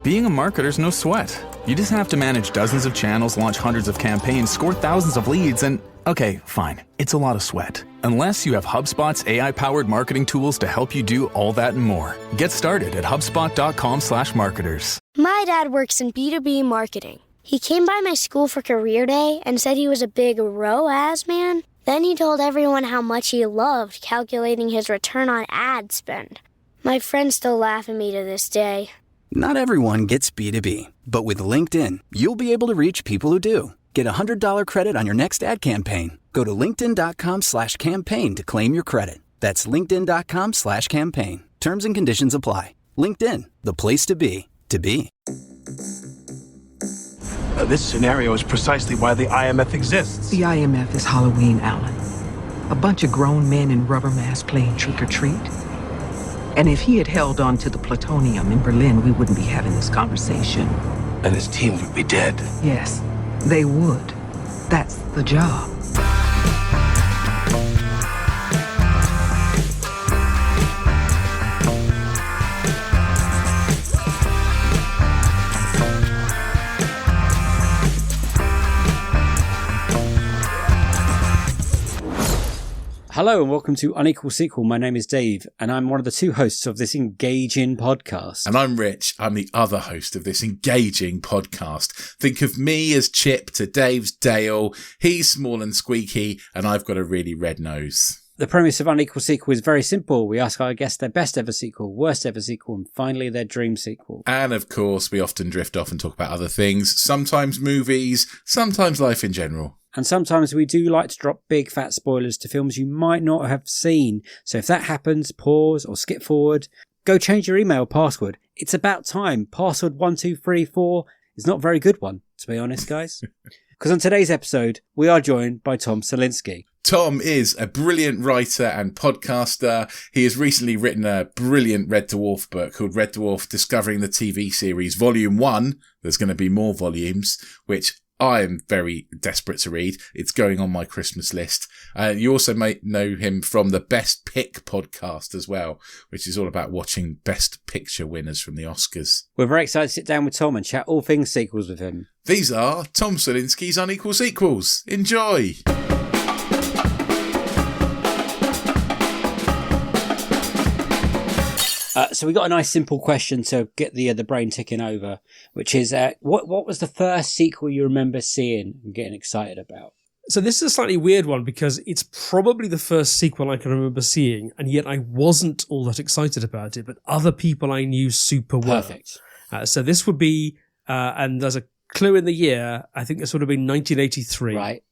Being a marketer's no sweat. You just have to manage dozens of channels, launch hundreds of campaigns, score thousands of leads, and okay, fine, it's a lot of sweat. Unless you have HubSpot's AI-powered marketing tools to help you do all that and more. Get started at HubSpot.com/marketers. My dad works in B2B marketing. He came by my school for career day and said he was a big ROAS man. Then he told everyone how much he loved calculating his return on ad spend. My friends still laugh at me to this day. Not everyone gets B2B, but with LinkedIn, you'll be able to reach people who do. Get a $100 credit on your next ad campaign. Go to linkedin.com/campaign to claim your credit. That's linkedin.com/campaign. Terms and conditions apply. LinkedIn, the place to be, to be. This scenario is precisely why the IMF exists. The IMF is Halloween, Alan. A bunch of grown men in rubber masks playing trick-or-treat. And if he had held on to the plutonium in Berlin, we wouldn't be having this conversation. And his team would be dead. Yes, they would. That's the job. Hello and welcome to Unequal Sequel. My name is Dave and I'm one of the two hosts of this engaging podcast. And I'm Rich. I'm the other host of this engaging podcast. Think of me as Chip to Dave's Dale. He's small and squeaky and I've got a really red nose. The premise of Unequal Sequel is very simple. We ask our guests their best ever sequel, worst ever sequel, and finally their dream sequel. And of course, we often drift off and talk about other things. Sometimes movies, sometimes life in general. And sometimes we do like to drop big fat spoilers to films you might not have seen. So if that happens, pause or skip forward. Go change your email password. It's about time. Password 1234 is not a very good one, to be honest, guys. Because on today's episode, we are joined by Tom Salinsky. Tom is a brilliant writer and podcaster. He has recently written a brilliant Red Dwarf book called Red Dwarf Discovering the TV Series Volume 1. There's going to be more volumes, which I am very desperate to read. It's going on my Christmas list. You also might know him from the Best Pick podcast as well, which is all about watching Best Picture winners from the Oscars. We're very excited to sit down with Tom and chat all things sequels with him. These are Tom Salinsky's Unequal Sequels. Enjoy! So we got a nice simple question to get the brain ticking over, which is what was the first sequel you remember seeing and getting excited about? So this is a slightly weird one because it's probably the first sequel I can remember seeing, and yet I wasn't all that excited about it, but other people I knew super well. Perfect. So this would be, and there's a clue in the year, I think this would have been 1983. Right.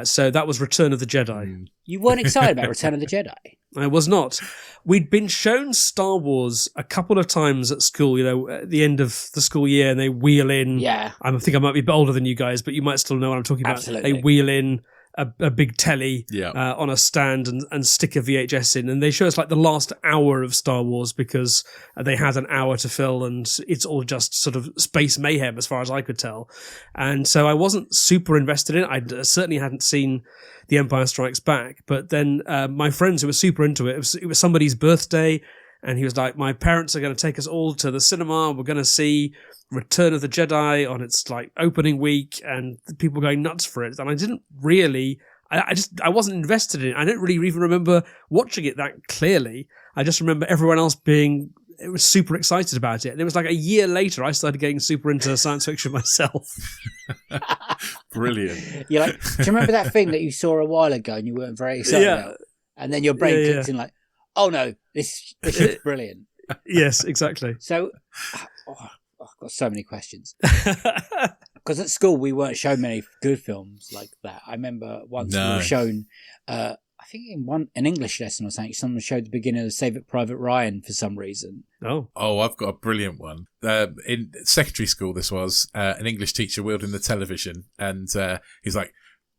So that was Return of the Jedi. You weren't excited about Return of the Jedi? I was not. We'd been shown Star Wars a couple of times at school, at the end of the school year, and they wheel in. Yeah. I think I might be a bit older than you guys, but you might still know what I'm talking about. Absolutely. They wheel in a big telly on a stand and stick a VHS in, and they show us like the last hour of Star Wars because they had an hour to fill, and it's all just sort of space mayhem as far as I could tell. And so I wasn't super invested in it. I certainly hadn't seen The Empire Strikes Back, but then my friends who were super into it, it was somebody's birthday, and he was like, my parents are going to take us all to the cinema, we're going to see Return of the Jedi on its like opening week, and people going nuts for it. And I didn't really, I wasn't invested in it. I don't really even remember watching it that clearly. I just remember everyone else it was super excited about it. And it was like a year later, I started getting super into science fiction myself. Brilliant. You're like, do you remember that thing that you saw a while ago and you weren't very excited about? And then your brain clicks in like, oh no, this is brilliant. Yes, exactly. So, I've got so many questions. Because at school, we weren't shown many good films like that. I remember once we were shown, I think in an English lesson or something, someone showed the beginning of Save It Private Ryan for some reason. Oh, I've got a brilliant one. In secondary school, this was an English teacher wielding the television, and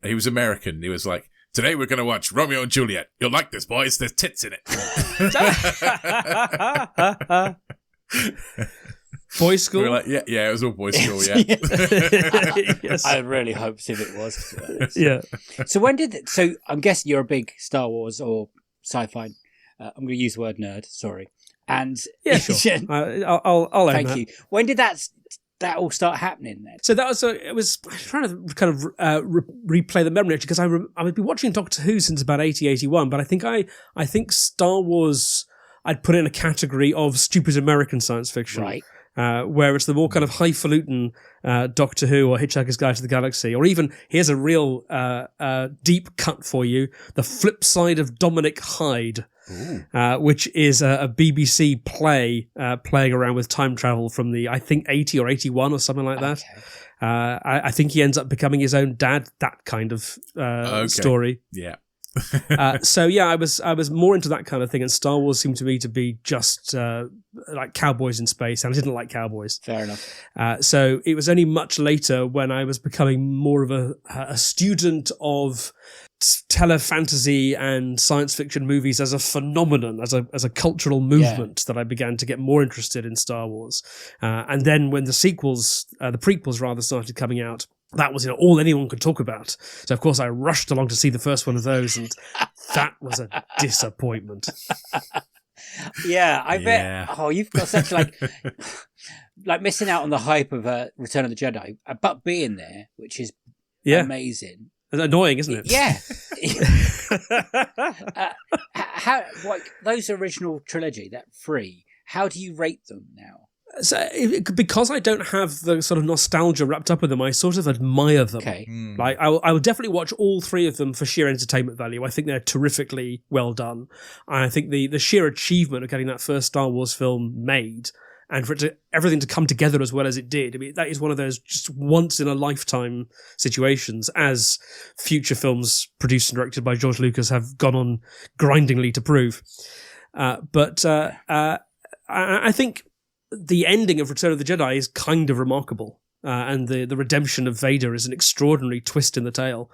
he was American. He was like, today we're going to watch Romeo and Juliet. You'll like this, boys. There's tits in it. Boys' school? We were like, yeah, it was all boys' school, yeah. Yes. I really hoped if it was. Yeah. So so I'm guessing you're a big Star Wars or sci-fi, I'm going to use the word nerd, sorry. And Yeah, sure. I'll own thank that. you. When did that all start happening then? So that was I was trying to kind of replay the memory, actually, because I've been watching Doctor Who since about 80-81, but I think Star Wars I'd put in a category of stupid American science fiction. Right. Where it's the more kind of highfalutin Doctor Who or Hitchhiker's Guide to the Galaxy, or even, here's a real deep cut for you, The Flip Side of Dominic Hyde, which is a BBC play playing around with time travel from the, I think, 80 or 81 or something like that. Okay. I think he ends up becoming his own dad, that kind of story. Yeah. So yeah, I was more into that kind of thing, and Star Wars seemed to me to be just like cowboys in space, and I didn't like cowboys. Fair enough. So it was only much later when I was becoming more of a student of telefantasy and science fiction movies as a phenomenon, as a cultural movement, that I began to get more interested in Star Wars. And then when the prequels rather, started coming out, that was all anyone could talk about. So, of course, I rushed along to see the first one of those, and that was a disappointment. Yeah, I bet. Oh, you've got such like missing out on the hype of Return of the Jedi, but being there, which is amazing. It's annoying, isn't it? Yeah. How those original trilogy, that 3, how do you rate them now? So, because I don't have the sort of nostalgia wrapped up with them, I sort of admire them. Okay. Like I will definitely watch all 3 of them for sheer entertainment value. I think they're terrifically well done. And I think the sheer achievement of getting that first Star Wars film made, and for everything to come together as well as it did, I mean, that is one of those just once in a lifetime situations, as future films produced and directed by George Lucas have gone on grindingly to prove. But I think the ending of Return of the Jedi is kind of remarkable. And the redemption of Vader is an extraordinary twist in the tale.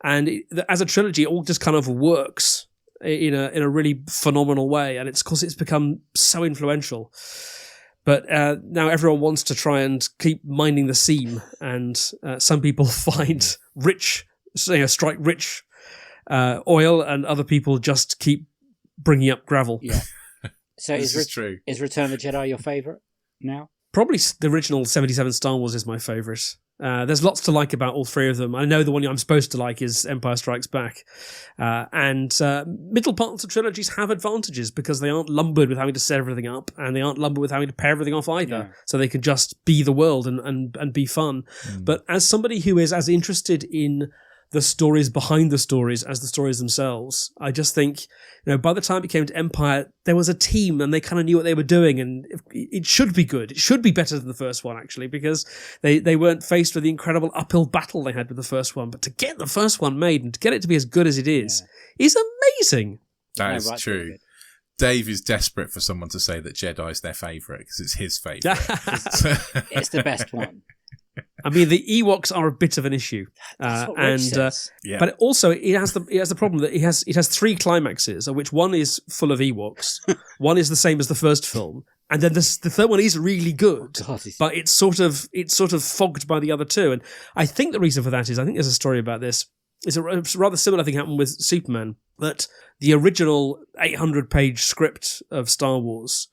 And as a trilogy, it all just kind of works in a really phenomenal way. And of course, it's become so influential. But now everyone wants to try and keep mining the seam. And some people find strike rich oil, and other people just keep bringing up gravel. Yeah. So is true. Is Return of the Jedi your favourite now? Probably the original 77 Star Wars is my favourite. There's lots to like about all 3 of them. I know the one I'm supposed to like is Empire Strikes Back. And middle parts of trilogies have advantages because they aren't lumbered with having to set everything up, and they aren't lumbered with having to pair everything off either. Yeah. So they can just be the world and be fun. But as somebody who is as interested in the stories behind the stories as the stories themselves, I just think, by the time it came to Empire, there was a team and they kind of knew what they were doing, and it should be good. It should be better than the first one, actually, because they weren't faced with the incredible uphill battle they had with the first one. But to get the first one made and to get it to be as good as it is amazing. That is true. Dave is desperate for someone to say that Jedi's their favourite, because it's his favourite. It's the best one. I mean, the Ewoks are a bit of an issue, That's what Rich says. But also it has the problem that it has 3 climaxes, of which one is full of Ewoks, one is the same as the first film, and then the third one is really good, but it's sort of fogged by the other 2. And I think the reason for that is, I think there's a story about this. It's a rather similar thing happened with Superman, that the original 800-page script of Star Wars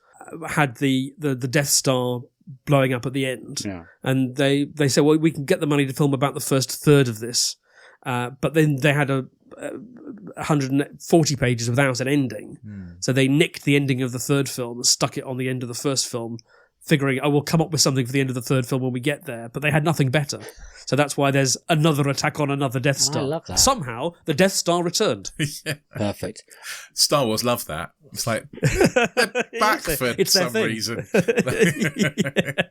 had the Death Star blowing up at the end. Yeah. And they say, well, we can get the money to film about the first third of this. But then they had 140 pages without an ending. So they nicked the ending of the third film and stuck it on the end of the first film, figuring, we'll come up with something for the end of the third film when we get there. But they had nothing better. So that's why there's another attack on another Death Star. I love that. Somehow, the Death Star returned. Yeah. Perfect. Star Wars love that. It's like, back for some reason.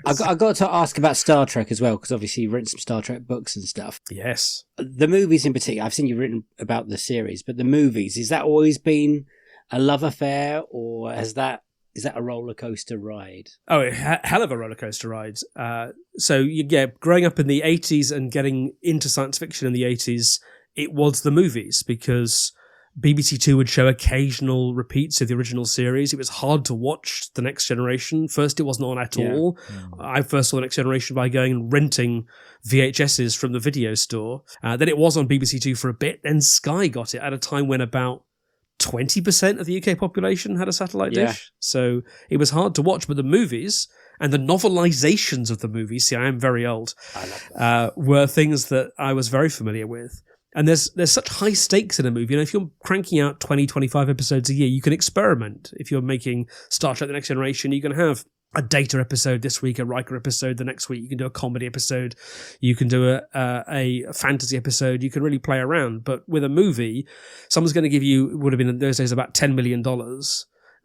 I got to ask about Star Trek as well, because obviously you've written some Star Trek books and stuff. Yes. The movies in particular, I've seen you've written about the series, but the movies, has that always been a love affair, or is that a roller coaster ride? Oh, a hell of a roller coaster ride. So growing up in the 80s and getting into science fiction in the 80s, it was the movies, because BBC Two would show occasional repeats of the original series. It was hard to watch The Next Generation. First, it wasn't on at all. I first saw The Next Generation by going and renting VHSs from the video store. Then it was on BBC Two for a bit. Then Sky got it at a time when about 20% of the UK population had a satellite dish. So it was hard to watch, but the movies and the novelizations of the movies, see, I am very old, were things that I was very familiar with. And there's such high stakes in a movie. If you're cranking out 20, 25 episodes a year, you can experiment. If you're making Star Trek The Next Generation, you can have a Data episode this week, a Riker episode the next week. You can do a comedy episode. You can do a fantasy episode. You can really play around. But with a movie, someone's going to give you, would have been in those days about $10 million.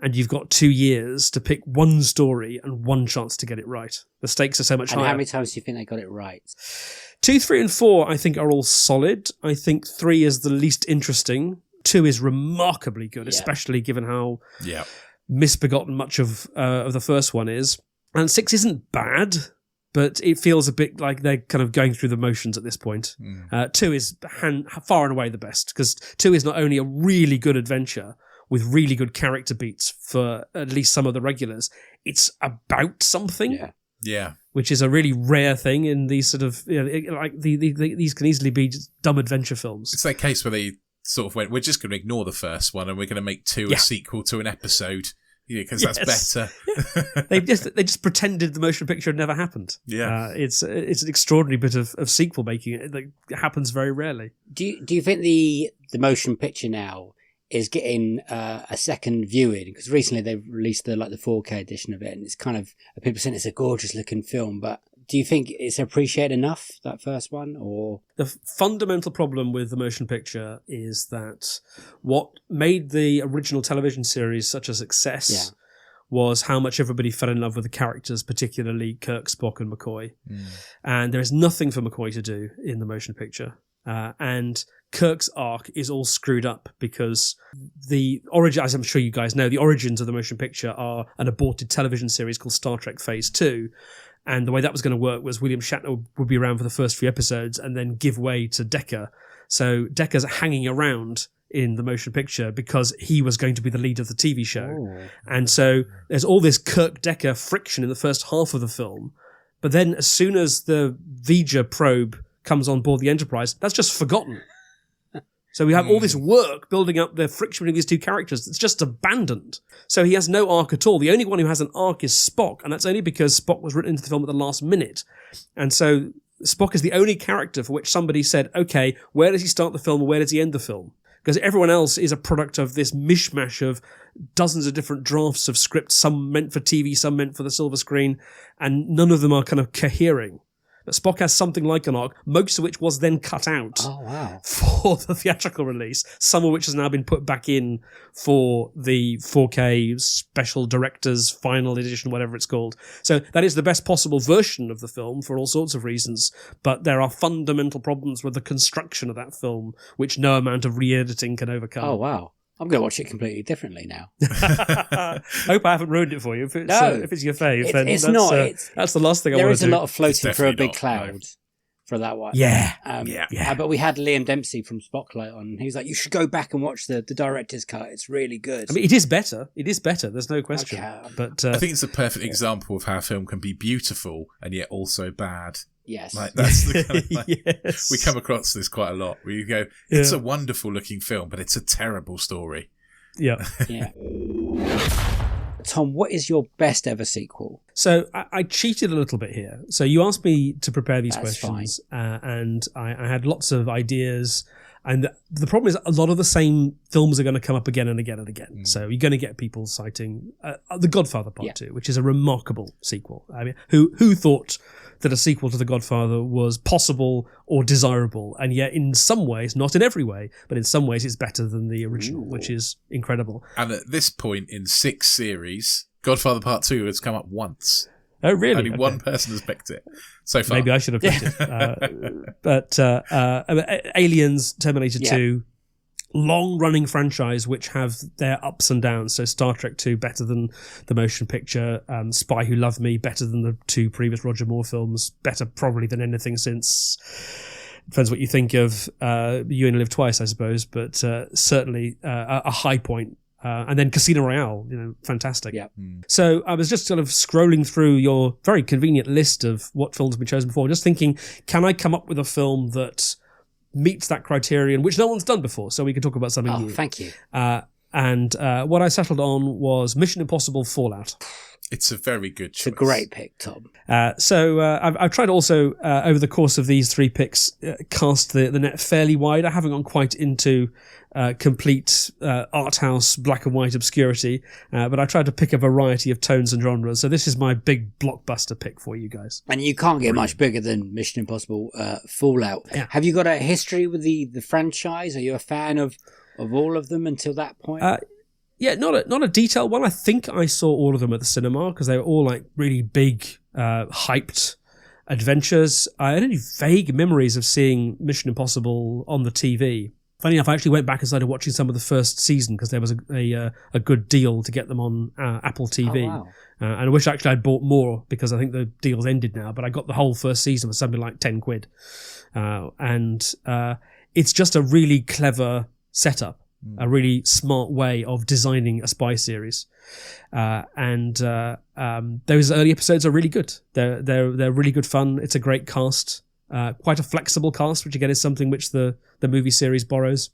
And you've got 2 years to pick one story and one chance to get it right. The stakes are so much higher. And how many times do you think they got it right? 2, 3, and 4, I think, are all solid. I think 3 is the least interesting. 2 is remarkably good, especially given how misbegotten much of the first one is. And 6 isn't bad, but it feels a bit like they're kind of going through the motions at this point. 2 is far and away the best, because 2 is not only a really good adventure with really good character beats for at least some of the regulars, it's about something. Yeah. Which is a really rare thing in these sort of, these can easily be just dumb adventure films. It's that case where they sort of went, we're just going to ignore the first one and we're going to make 2 a sequel to an episode, because that's better. They just pretended the motion picture had never happened. It's an extraordinary bit of sequel making that happens very rarely. Do you think the motion picture now is getting a second viewing? Because recently they've released the 4K edition of it, and it's kind of, people saying it's a gorgeous looking film, but do you think it's appreciated enough, that first one? Or the fundamental problem with the motion picture is that what made the original television series such a success was how much everybody fell in love with the characters, particularly Kirk, Spock, and McCoy. And there is nothing for McCoy to do in the motion picture. And Kirk's arc is all screwed up because the origin, as I'm sure you guys know, the origins of the motion picture are an aborted television series called Star Trek Phase 2. And the way that was going to work was William Shatner would be around for the first few episodes and then give way to Decker. So Decker's hanging around in the motion picture because he was going to be the lead of the TV show. And so there's all this Kirk-Decker friction in the first half of the film. But then as soon as the V'Ger probe comes on board the Enterprise, that's just forgotten. So we have all this work building up the friction between these two characters that's just abandoned. So he has no arc at all. The only one who has an arc is Spock, and that's only because Spock was written into the film at the last minute. And so Spock is the only character for which somebody said, okay, where does he start the film or where does he end the film? Because everyone else is a product of this mishmash of dozens of different drafts of scripts, some meant for TV, some meant for the silver screen, and none of them are kind of cohering. But Spock has something like an arc, most of which was then cut out for the theatrical release, some of which has now been put back in for the 4K special director's final edition, whatever it's called. So that is the best possible version of the film for all sorts of reasons, but there are fundamental problems with the construction of that film, which no amount of re-editing can overcome. Oh, wow. I'm going to watch it completely differently now. I hope I haven't ruined it for you. If it's your fave, then it's not. That's the last thing I want to do. There is a lot of floating through a big cloud for that one. Yeah. But we had Liam Dempsey from Spotlight on. He was like, you should go back and watch the director's cut. It's really good. I mean, it is better. It is better. There's no question. Okay. But I think it's a perfect example of how a film can be beautiful and yet also bad. Yes. Like that's the kind of yes. We come across this quite a lot where you go, it's a wonderful looking film, but it's a terrible story. Yeah. Yeah. Tom, what is your best ever sequel? So I cheated a little bit here. So you asked me to prepare these questions, and I had lots of ideas. And the problem is a lot of the same films are going to come up again and again and again. So you're going to get people citing The Godfather Part 2, which is a remarkable sequel. I mean, who thought that a sequel to The Godfather was possible or desirable? And yet in some ways, not in every way, but in some ways it's better than the original, which is incredible. And at this point in 6 series, Godfather Part 2 has come up once. Oh, really? Only one person has picked it so far. Maybe I should have picked it. But Aliens, Terminator 2, long-running franchise which have their ups and downs. So Star Trek 2 better than the motion picture, Spy Who Loved Me better than the 2 previous Roger Moore films, better probably than anything since... Depends what you think of You Only Live Twice, I suppose, but certainly a high point. And then Casino Royale, fantastic. Yeah. So I was just sort of scrolling through your very convenient list of what films have been chosen before, just thinking, can I come up with a film that meets that criterion, which no one's done before, so we can talk about something new. Thank you. And what I settled on was Mission Impossible Fallout. It's a very good choice. It's a great pick, Tom. So I've tried also, over the course of these 3 picks, cast the net fairly wide. I haven't gone quite into complete art house black and white obscurity, but I tried to pick a variety of tones and genres. So this is my big blockbuster pick for you guys. And you can't get much bigger than Mission Impossible Fallout. Yeah. Have you got a history with the franchise? Are you a fan of all of them until that point? Yeah, not a detailed one. I think I saw all of them at the cinema because they were all like really big, hyped adventures. I had only vague memories of seeing Mission Impossible on the TV. Funny enough, I actually went back and started watching some of the first season because there was a good deal to get them on Apple TV. Oh, wow. And I wish actually I'd bought more because I think the deal's ended now. But I got the whole first season for something like £10. And it's just a really clever setup. A really smart way of designing a spy series, and those early episodes are really good. They're really good fun. It's a great cast, quite a flexible cast, which again is something which the movie series borrows.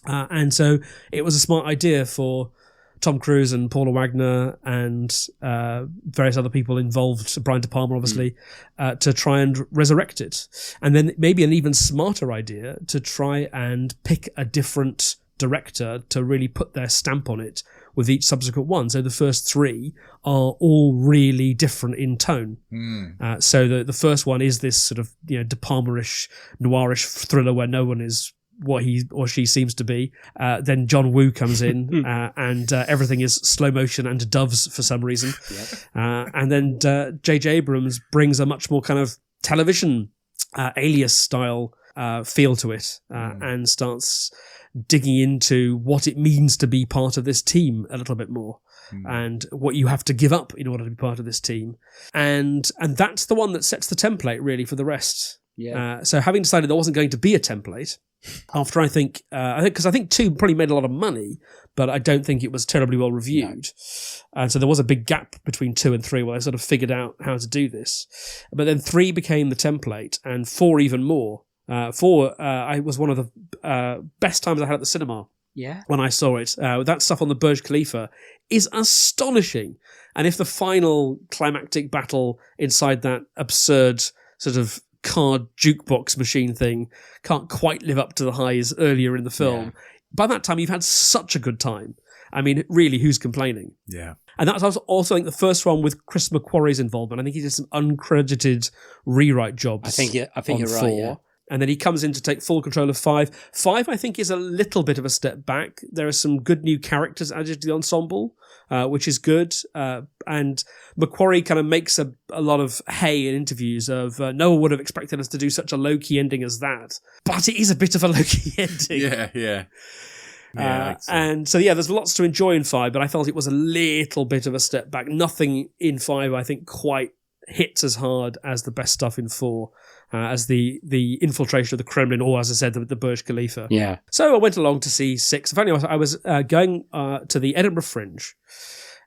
And so it was a smart idea for Tom Cruise and Paula Wagner and various other people involved, Brian De Palma obviously, to try and resurrect it. And then maybe an even smarter idea to try and pick a different director to really put their stamp on it with each subsequent one. So the first 3 are all really different in tone. So the first one is this sort of De Palma-ish, noirish thriller where no one is what he or she seems to be. Then John Woo comes in and everything is slow motion and doves for some reason. Yep. And then J.J. Abrams brings a much more kind of television Alias style feel to it and starts digging into what it means to be part of this team a little bit more and what you have to give up in order to be part of this team. And that's the one that sets the template really for the rest. Yeah. So having decided there wasn't going to be a template, after I think 2 probably made a lot of money, but I don't think it was terribly well reviewed. No. And so there was a big gap between 2 and 3 where I sort of figured out how to do this. But then 3 became the template and 4 even more. 4, I was one of the best times I had at the cinema. Yeah. When I saw it. That stuff on the Burj Khalifa is astonishing. And if the final climactic battle inside that absurd sort of card jukebox machine thing can't quite live up to the highs earlier in the film, by that time you've had such a good time. I mean, really, who's complaining? Yeah. And that's also, I think, the first one with Chris McQuarrie's involvement. I think he did some uncredited rewrite jobs. I think you're right, 4. yeah. And then he comes in to take full control of 5. 5, I think, is a little bit of a step back. There are some good new characters added to the ensemble, which is good. And McQuarrie kind of makes a lot of hay in interviews of no one would have expected us to do such a low-key ending as that. But it is a bit of a low-key ending. Yeah. And so, there's lots to enjoy in 5, but I felt it was a little bit of a step back. Nothing in 5, I think, quite hits as hard as the best stuff in 4. As the infiltration of the Kremlin, or as I said, the Burj Khalifa. Yeah. So I went along to see 6. Funny, I was going to the Edinburgh Fringe,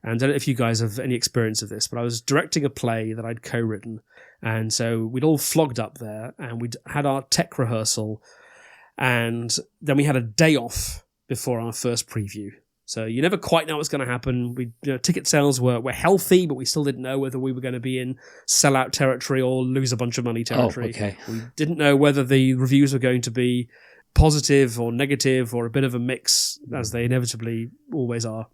and I don't know if you guys have any experience of this, but I was directing a play that I'd co-written, and so we'd all flogged up there, and we'd had our tech rehearsal, and then we had a day off before our first preview. So you never quite know what's going to happen. Ticket sales were healthy, but we still didn't know whether we were going to be in sellout territory or lose a bunch of money territory. Oh, okay. We didn't know whether the reviews were going to be positive or negative or a bit of a mix, as they inevitably always are.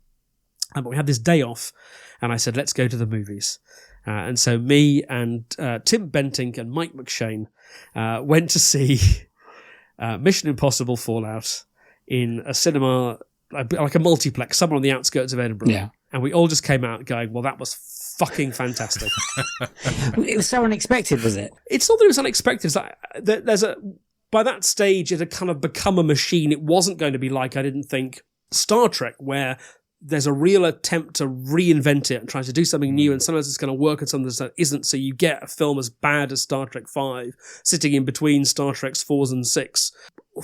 But we had this day off, and I said, let's go to the movies. And so me and Tim Bentinck and Mike McShane went to see Mission Impossible Fallout in a cinema, like a multiplex, somewhere on the outskirts of Edinburgh. Yeah. And we all just came out going, well, that was fucking fantastic. It was so unexpected, was it? It's not that it was unexpected. It's like, by that stage, it had kind of become a machine. It wasn't going to be like, I didn't think, Star Trek, where there's a real attempt to reinvent it and try to do something new, and sometimes it's going to work and sometimes it isn't. So you get a film as bad as Star Trek 5 sitting in between Star Trek's 4s and 6.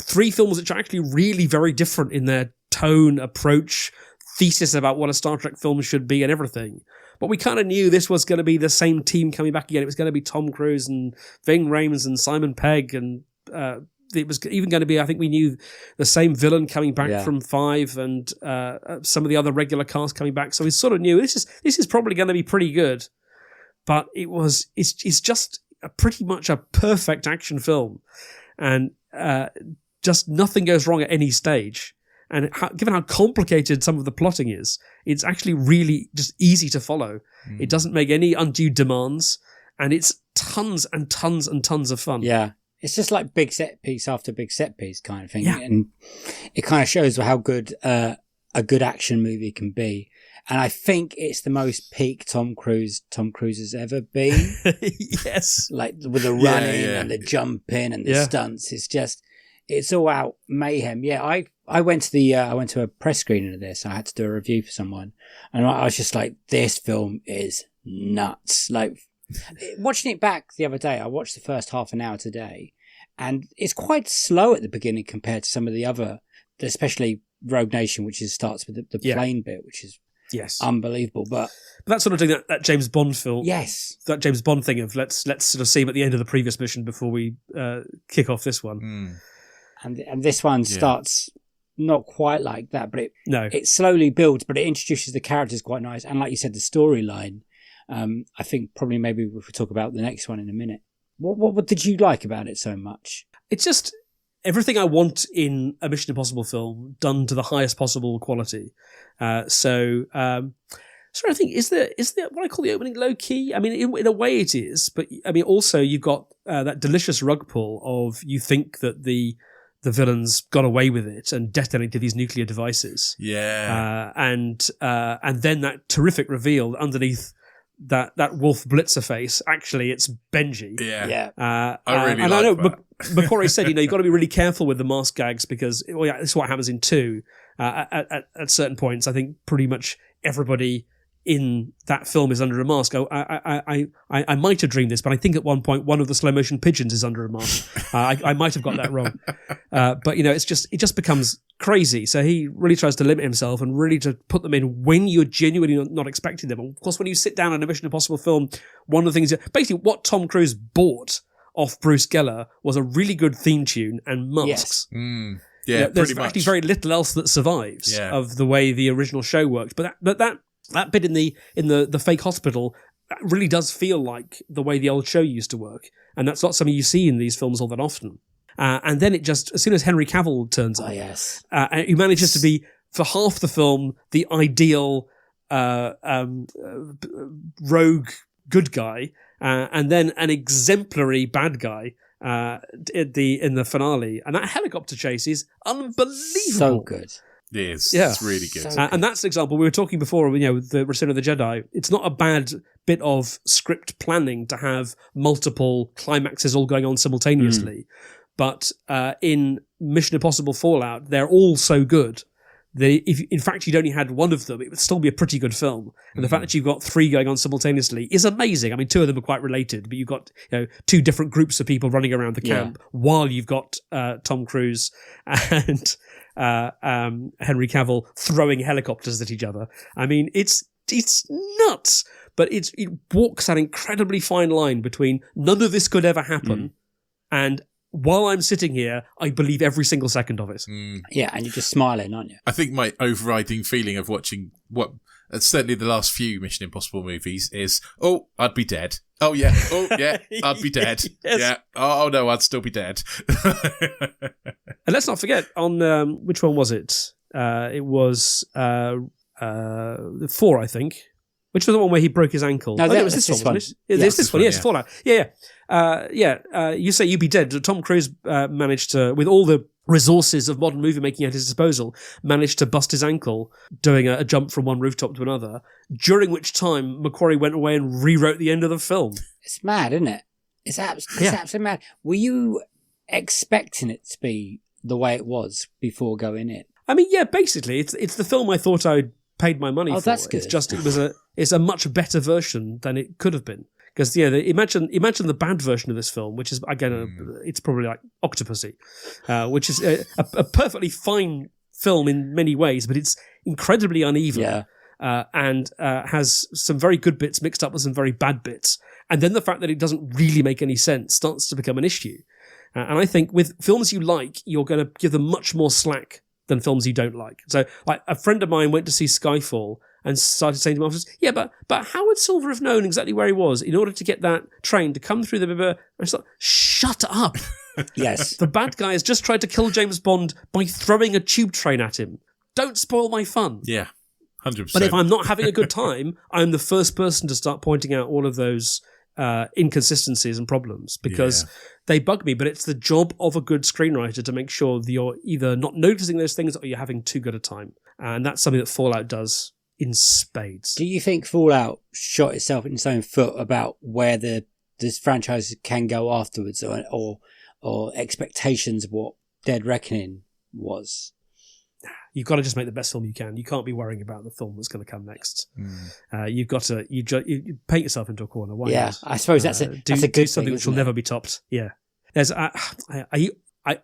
3 films which are actually really very different in their tone, approach, thesis about what a Star Trek film should be and everything. But we kind of knew this was going to be the same team coming back again. It was going to be Tom Cruise and Ving Rhames and Simon Pegg and it was even going to be, I think we knew the same villain coming back from 5 and some of the other regular cast coming back. So we sort of knew this is probably going to be pretty good. But it's just pretty much a perfect action film. And just nothing goes wrong at any stage. And given how complicated some of the plotting is, it's actually really just easy to follow. It doesn't make any undue demands, and it's tons and tons and tons of fun. Yeah. It's just like big set piece after big set piece kind of thing. Yeah. And it kind of shows how good a good action movie can be. And I think it's the most peak Tom Cruise has ever been. Yes. Like with the running and the jumping and the stunts. It's all out mayhem. Yeah, I went to a press screening of this. I had to do a review for someone, and I was just like, this film is nuts. Like watching it back the other day, I watched the first half an hour today, and it's quite slow at the beginning compared to some of the other, especially Rogue Nation, which starts with the plane bit, which is unbelievable. But that sort of thing, that James Bond film, that James Bond thing of let's sort of see him at the end of the previous mission before we kick off this one. And this one starts not quite like that, but it slowly builds, but it introduces the characters quite nice. And like you said, the storyline, I think probably maybe we could talk about the next one in a minute. What did you like about it so much? It's just everything I want in a Mission Impossible film done to the highest possible quality. So I think, is there what I call the opening low key? I mean, in a way it is, but I mean, also you've got that delicious rug pull of you think that the villains got away with it and detonated these nuclear devices. Yeah. And then that terrific reveal underneath that Wolf Blitzer face, actually it's Benji. Yeah. I really and like I know that. McQuarrie said, you've got to be really careful with the mask gags because this is what happens in 2. At certain points, I think pretty much everybody in that film is under a mask. I might have dreamed this, but I think at one point one of the slow motion pigeons is under a mask. I might have got that wrong, but it just becomes crazy. So he really tries to limit himself and really to put them in when you're genuinely not expecting them. And of course, when you sit down in a Mission Impossible film, one of the things basically what Tom Cruise bought off Bruce Geller was a really good theme tune and masks. Yes. Yeah, there's pretty much. actually very little else that survives of the way the original show worked. But that bit in the fake hospital really does feel like the way the old show used to work, and that's not something you see in these films all that often. And then it just, as soon as Henry Cavill turns up, he manages to be for half the film the ideal rogue good guy, and then an exemplary bad guy in the finale. And that helicopter chase is unbelievable. So good. It is. Yeah. It's really good. And that's an example. We were talking before, with the Return of the Jedi. It's not a bad bit of script planning to have multiple climaxes all going on simultaneously. But in Mission Impossible Fallout, they're all so good. If in fact you'd only had one of them, it would still be a pretty good film. And the fact that you've got 3 going on simultaneously is amazing. I mean, 2 of them are quite related, but you've got 2 different groups of people running around the camp while you've got Tom Cruise and Henry Cavill throwing helicopters at each other. I mean, it's nuts, but it walks that incredibly fine line between none of this could ever happen and while I'm sitting here, I believe every single second of it. Yeah, and you're just smiling, aren't you? I think my overriding feeling of watching certainly the last few Mission Impossible movies is, I'd be dead. Oh yeah, I'd be dead. Yes. Yeah. Oh no, I'd still be dead. And let's not forget, on which one was it? It was 4, I think. Which was the one where he broke his ankle? No, it was this one, wasn't it? It's this one, yes, Fallout. You say you'd be dead. Tom Cruise managed to, with all the resources of modern movie making at his disposal, managed to bust his ankle doing a jump from one rooftop to another, during which time McQuarrie went away and rewrote the end of the film. It's mad, isn't it? It's absolutely mad. Were you expecting it to be the way it was before going in? I mean, yeah, basically, it's the film I thought I'd paid my money for. That's good. It's just it's a much better version than it could have been. Because imagine the bad version of this film, which is again it's probably like Octopussy, which is a perfectly fine film in many ways, but it's incredibly uneven and has some very good bits mixed up with some very bad bits. And then the fact that it doesn't really make any sense starts to become an issue. And I think with films you like, you're going to give them much more slack than films you don't like. So, like, a friend of mine went to see Skyfall and started saying to me afterwards, yeah, but how would Silver have known exactly where he was in order to get that train to come through the river? And I thought, shut up. Yes. The bad guy has just tried to kill James Bond by throwing a tube train at him. Don't spoil my fun. Yeah, 100%. But if I'm not having a good time, I'm the first person to start pointing out all of those inconsistencies and problems because they bug me. But it's the job of a good screenwriter to make sure that you're either not noticing those things or you're having too good a time. And that's something that Fallout does in spades. Do you think Fallout shot itself in its own foot about where this franchise can go afterwards, or expectations of what Dead Reckoning was? You've got to just make the best film you can. You can't be worrying about the film that's going to come next. You've got to you paint yourself into a corner. Why not? I suppose that's a good do thing, something which will isn't it? never be topped. Yeah. There's I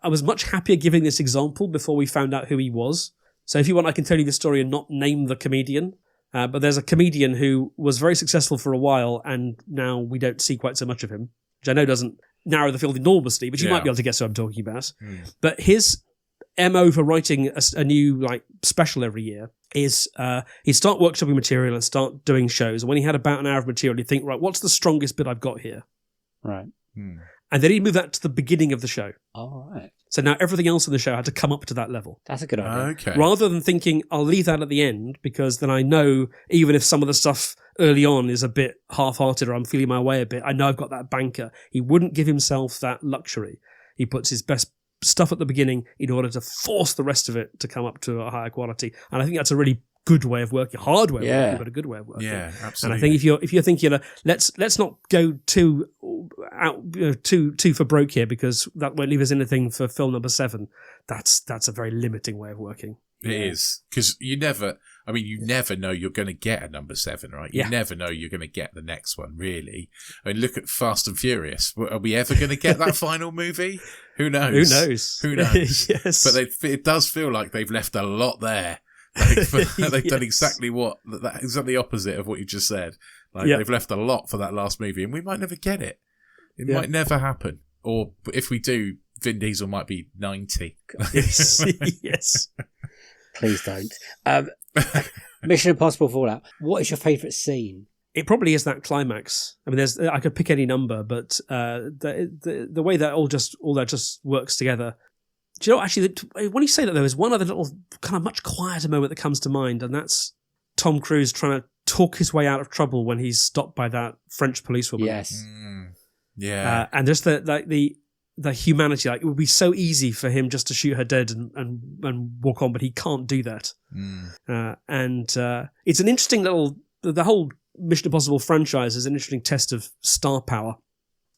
was much happier giving this example before we found out who he was. So if you want, I can tell you the story and not name the comedian. But there's a comedian who was very successful for a while, and now we don't see quite so much of him, which I know doesn't narrow the field enormously, but you might be able to guess who I'm talking about. But his MO for writing a new special every year is he'd start workshopping material and start doing shows. And when he had about an hour of material, he'd think, right, what's the strongest bit I've got here? Right. And then he'd move that to the beginning of the show. All right. So now everything else in the show had to come up to that level. That's a good idea. Okay. Rather than thinking, I'll leave that at the end, because then I know even if some of the stuff early on is a bit half-hearted or I'm feeling my way a bit, I know I've got that banker. He wouldn't give himself that luxury. He puts his best stuff at the beginning in order to force the rest of it to come up to a higher quality. And I think that's a really good way of working, hard way of working, but a good way of working. Yeah, absolutely. And I think if you're thinking, let's not go too for broke here, because that won't leave us anything for film number 7. That's a very limiting way of working. It is, because you never know you're going to get a number 7, right? You never know you're going to get the next one, really. I mean, look at Fast and Furious. Are we ever going to get that final movie? Who knows? Who knows? Yes. But it does feel like they've left a lot there. They've done exactly exactly opposite of what you just said. They've left a lot for that last movie, and we might never get it. It might never happen. Or if we do, Vin Diesel might be 90. Yes. Please don't. Mission Impossible Fallout. What is your favourite scene? It probably is that climax. I mean, I could pick any number, but the way that all that just works together. Do you know, actually, when you say that, there is one other little kind of much quieter moment that comes to mind, and that's Tom Cruise trying to talk his way out of trouble when he's stopped by that French policewoman. Yes. Yeah. And just the humanity, it would be so easy for him just to shoot her dead and walk on, but he can't do that. And it's an interesting the whole Mission Impossible franchise is an interesting test of star power.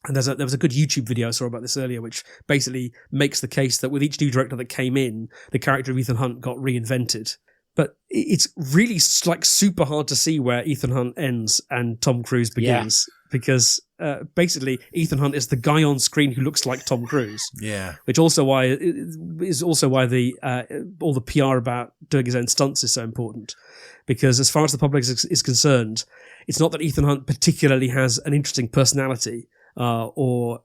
And there was a good YouTube video I saw about this earlier, which basically makes the case that with each new director that came in, the character of Ethan Hunt got reinvented. But it's really super hard to see where Ethan Hunt ends and Tom Cruise begins, because basically Ethan Hunt is the guy on screen who looks like Tom Cruise. Yeah, which is also why the all the PR about doing his own stunts is so important, because as far as the public is concerned, it's not that Ethan Hunt particularly has an interesting personality or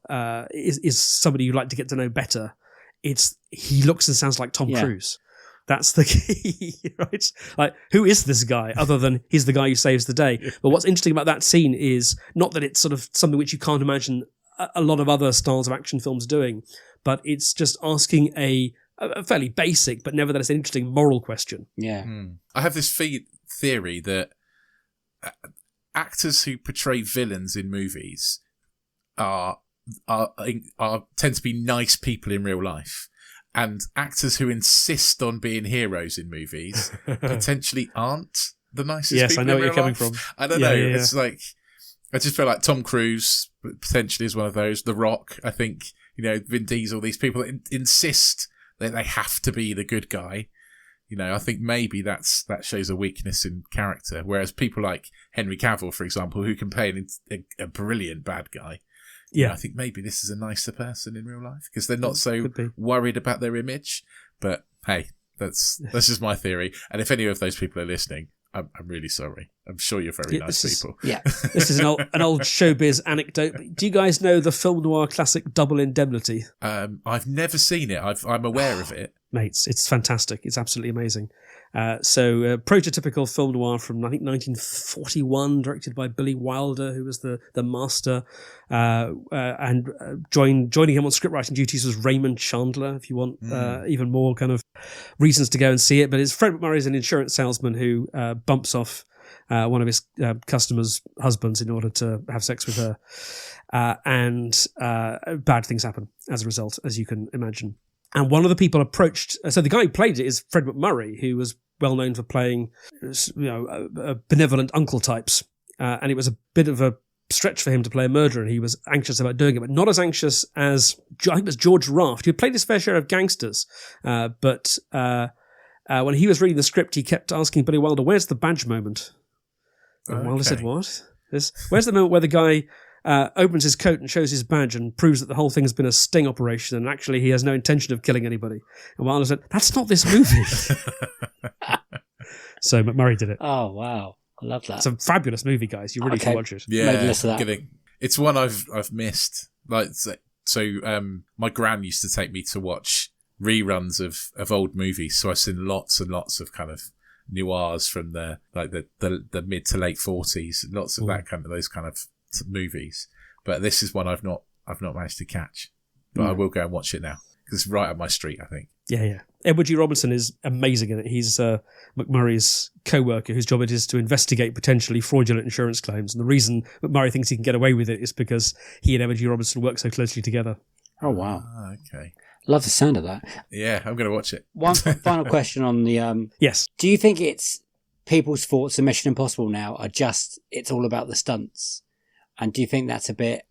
is somebody you'd like to get to know better. It's he looks and sounds like Tom Cruise. That's the key, right? Like, who is this guy other than he's the guy who saves the day? But what's interesting about that scene is not that it's sort of something which you can't imagine a lot of other styles of action films doing, but it's just asking a fairly basic but nevertheless interesting moral question. Yeah. I have this theory that actors who portray villains in movies are tend to be nice people in real life. And actors who insist on being heroes in movies potentially aren't the nicest people. Yes, I know in where you're real coming life. from. I don't know. Yeah. It's like, I just feel like Tom Cruise potentially is one of those. The Rock, I think, Vin Diesel, these people that insist that they have to be the good guy. I think maybe that shows a weakness in character. Whereas people like Henry Cavill, for example, who can play a brilliant bad guy. Yeah, I think maybe this is a nicer person in real life because they're not so worried about their image. But hey, that's just my theory. And if any of those people are listening, I'm really sorry. I'm sure you're very nice people. This is an old showbiz anecdote. Do you guys know the film noir classic Double Indemnity? I've never seen it. I'm aware of it. Mates, it's fantastic. It's absolutely amazing. Prototypical film noir from, I think, 1941, directed by Billy Wilder, who was the master. And joining him on scriptwriting duties was Raymond Chandler, if you want even more kind of reasons to go and see it. But it's Fred McMurray is an insurance salesman who bumps off one of his customers' husbands in order to have sex with her. And bad things happen as a result, as you can imagine. And one of the people approached, so the guy who played it is Fred McMurray, who was well known for playing, benevolent uncle types. And it was a bit of a stretch for him to play a murderer, and he was anxious about doing it, but not as anxious as, I think it was George Raft, who had played his fair share of gangsters. But when he was reading the script, he kept asking Billy Wilder, where's the badge moment? And Wilder said, what? Where's the moment where the guy opens his coat and shows his badge and proves that the whole thing has been a sting operation and actually he has no intention of killing anybody? And Wilder said, that's not this movie. So McMurray did it. Oh, wow. I love that. It's a fabulous movie, guys. You really should watch it. Yeah, Made a list of that. It's one I've missed. Like, my gran used to take me to watch reruns of old movies, so I've seen lots and lots of kind of noirs from the mid to late 40s, lots of those kind of movies. But this is one I've not managed to catch, but I will go and watch it now because it's right up my street, I think. Yeah. Edward G. Robinson is amazing in it. He's McMurray's co-worker whose job it is to investigate potentially fraudulent insurance claims. And the reason McMurray thinks he can get away with it is because he and Edward G. Robinson work so closely together. Oh, wow. Okay. Love the sound of that. Yeah, I'm going to watch it. One final question on the... Yes. Do you think it's people's thoughts of Mission Impossible now are just, it's all about the stunts? And do you think that's a bit...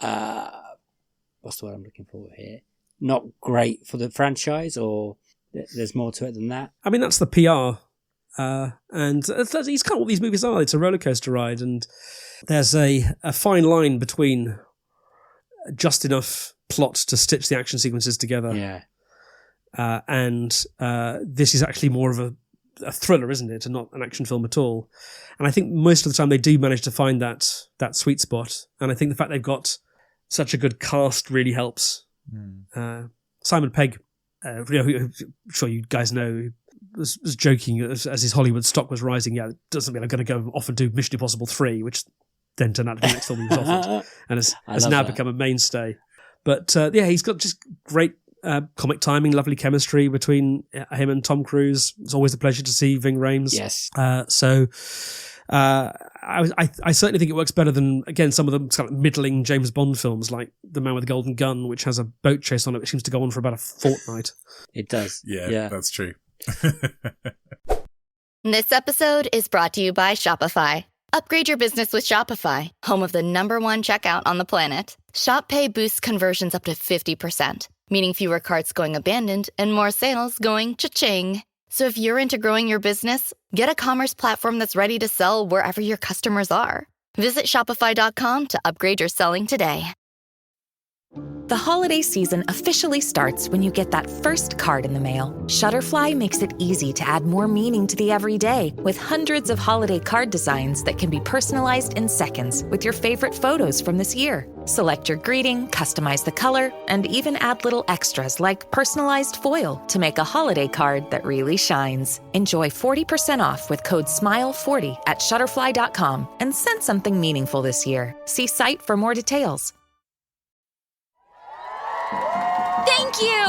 what's the word I'm looking for here? Not great for the franchise, or there's more to it than that? I mean, that's the PR. And it's kind of what these movies are. It's a roller coaster ride. And there's a fine line between just enough plot to stitch the action sequences together. Yeah. And this is actually more of a thriller, isn't it? And not an action film at all. And I think most of the time they do manage to find that sweet spot. And I think the fact they've got such a good cast really helps. Simon Pegg, who I'm sure you guys know, was joking as his Hollywood stock was rising. Yeah, it doesn't mean I'm going to go off and do Mission Impossible 3, which then turned out to be the next film he was offered, and has now become a mainstay. But he's got just great comic timing, lovely chemistry between him and Tom Cruise. It's always a pleasure to see Ving Rhames. Yes. I certainly think it works better than, again, some of the kind of middling James Bond films like The Man with the Golden Gun, which has a boat chase on it, which seems to go on for about a fortnight. It does. Yeah, that's true. This episode is brought to you by Shopify. Upgrade your business with Shopify, home of the #1 checkout on the planet. Shop Pay boosts conversions up to 50%, meaning fewer carts going abandoned and more sales going cha-ching. So if you're into growing your business, get a commerce platform that's ready to sell wherever your customers are. Visit shopify.com to upgrade your selling today. The holiday season officially starts when you get that first card in the mail. Shutterfly makes it easy to add more meaning to the everyday with hundreds of holiday card designs that can be personalized in seconds with your favorite photos from this year. Select your greeting, customize the color, and even add little extras like personalized foil to make a holiday card that really shines. Enjoy 40% off with code SMILE40 at Shutterfly.com and send something meaningful this year. See site for more details. Thank you!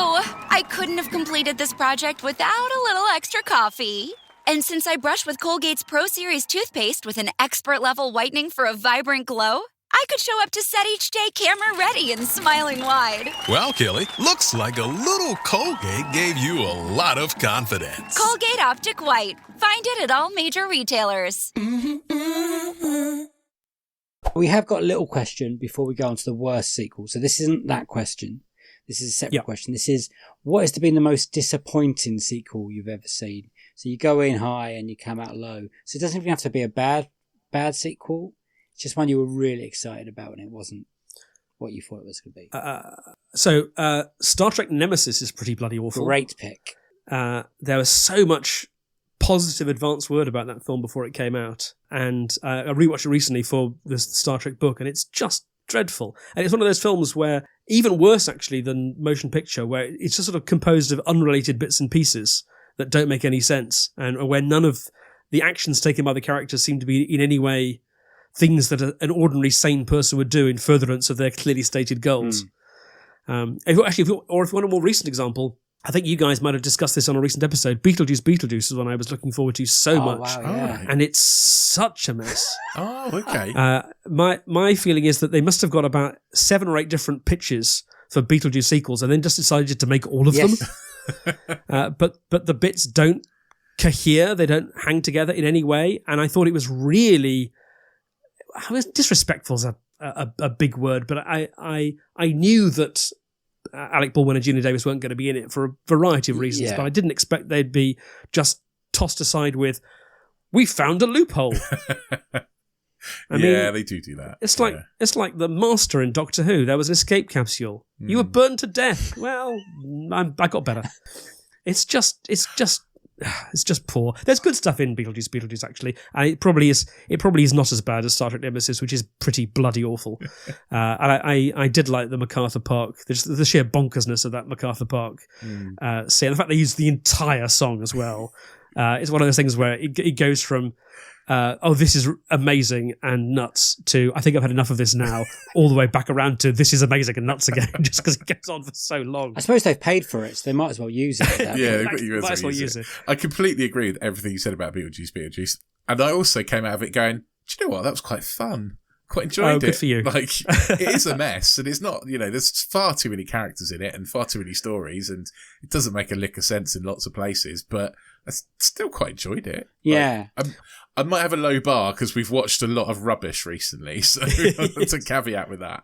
I couldn't have completed this project without a little extra coffee. And since I brush with Colgate's Pro Series toothpaste with an expert-level whitening for a vibrant glow, I could show up to set each day camera-ready and smiling wide. Well, Kelly, looks like a little Colgate gave you a lot of confidence. Colgate Optic White. Find it at all major retailers. We have got a little question before we go on to the worst sequel. So this isn't that question. This is a separate question. This is, what has been the most disappointing sequel you've ever seen? So you go in high and you come out low. So it doesn't even have to be a bad sequel. It's just one you were really excited about and it wasn't what you thought it was going to be. Star Trek Nemesis is pretty bloody awful. Great pick. There was so much positive advance word about that film before it came out. And I rewatched it recently for the Star Trek book, and it's just dreadful. And it's one of those films where, even worse actually than motion picture, where it's just sort of composed of unrelated bits and pieces that don't make any sense, and where none of the actions taken by the characters seem to be in any way things that an ordinary sane person would do in furtherance of their clearly stated goals. If you want a more recent example, I think you guys might have discussed this on a recent episode. Beetlejuice is one I was looking forward to so much. Wow, yeah. And it's such a mess. Oh, okay. My feeling is that they must have got about 7 or 8 different pitches for Beetlejuice sequels and then just decided to make all of them. But the bits don't cohere, they don't hang together in any way. And I thought it was really... disrespectful is a big word, but I knew that Alec Baldwin and Gina Davis weren't going to be in it for a variety of reasons, but I didn't expect they'd be just tossed aside with, we found a loophole. I mean, they do that. It's like the Master in Doctor Who. There was an escape capsule. You were burned to death. Well, I got better. It's just poor. There's good stuff in Beetlejuice actually, and it probably is not as bad as Star Trek Nemesis, which is pretty bloody awful. And I did like the MacArthur Park, the sheer bonkersness of that MacArthur Park scene. The fact they used the entire song as well. It's one of those things where it goes from this is amazing and nuts to I think I've had enough of this now, all the way back around to this is amazing and nuts again, just because it goes on for so long. I suppose they've paid for it, so they might as well use it. Might as well use it. I completely agree with everything you said about Beetlejuice. And I also came out of it going, do you know what? That was quite fun. Quite enjoyed it. Good for you. Like, it is a mess, and it's not, there's far too many characters in it and far too many stories, and it doesn't make a lick of sense in lots of places, but I still quite enjoyed it. Yeah. Like, I might have a low bar because we've watched a lot of rubbish recently, so that's a caveat with that.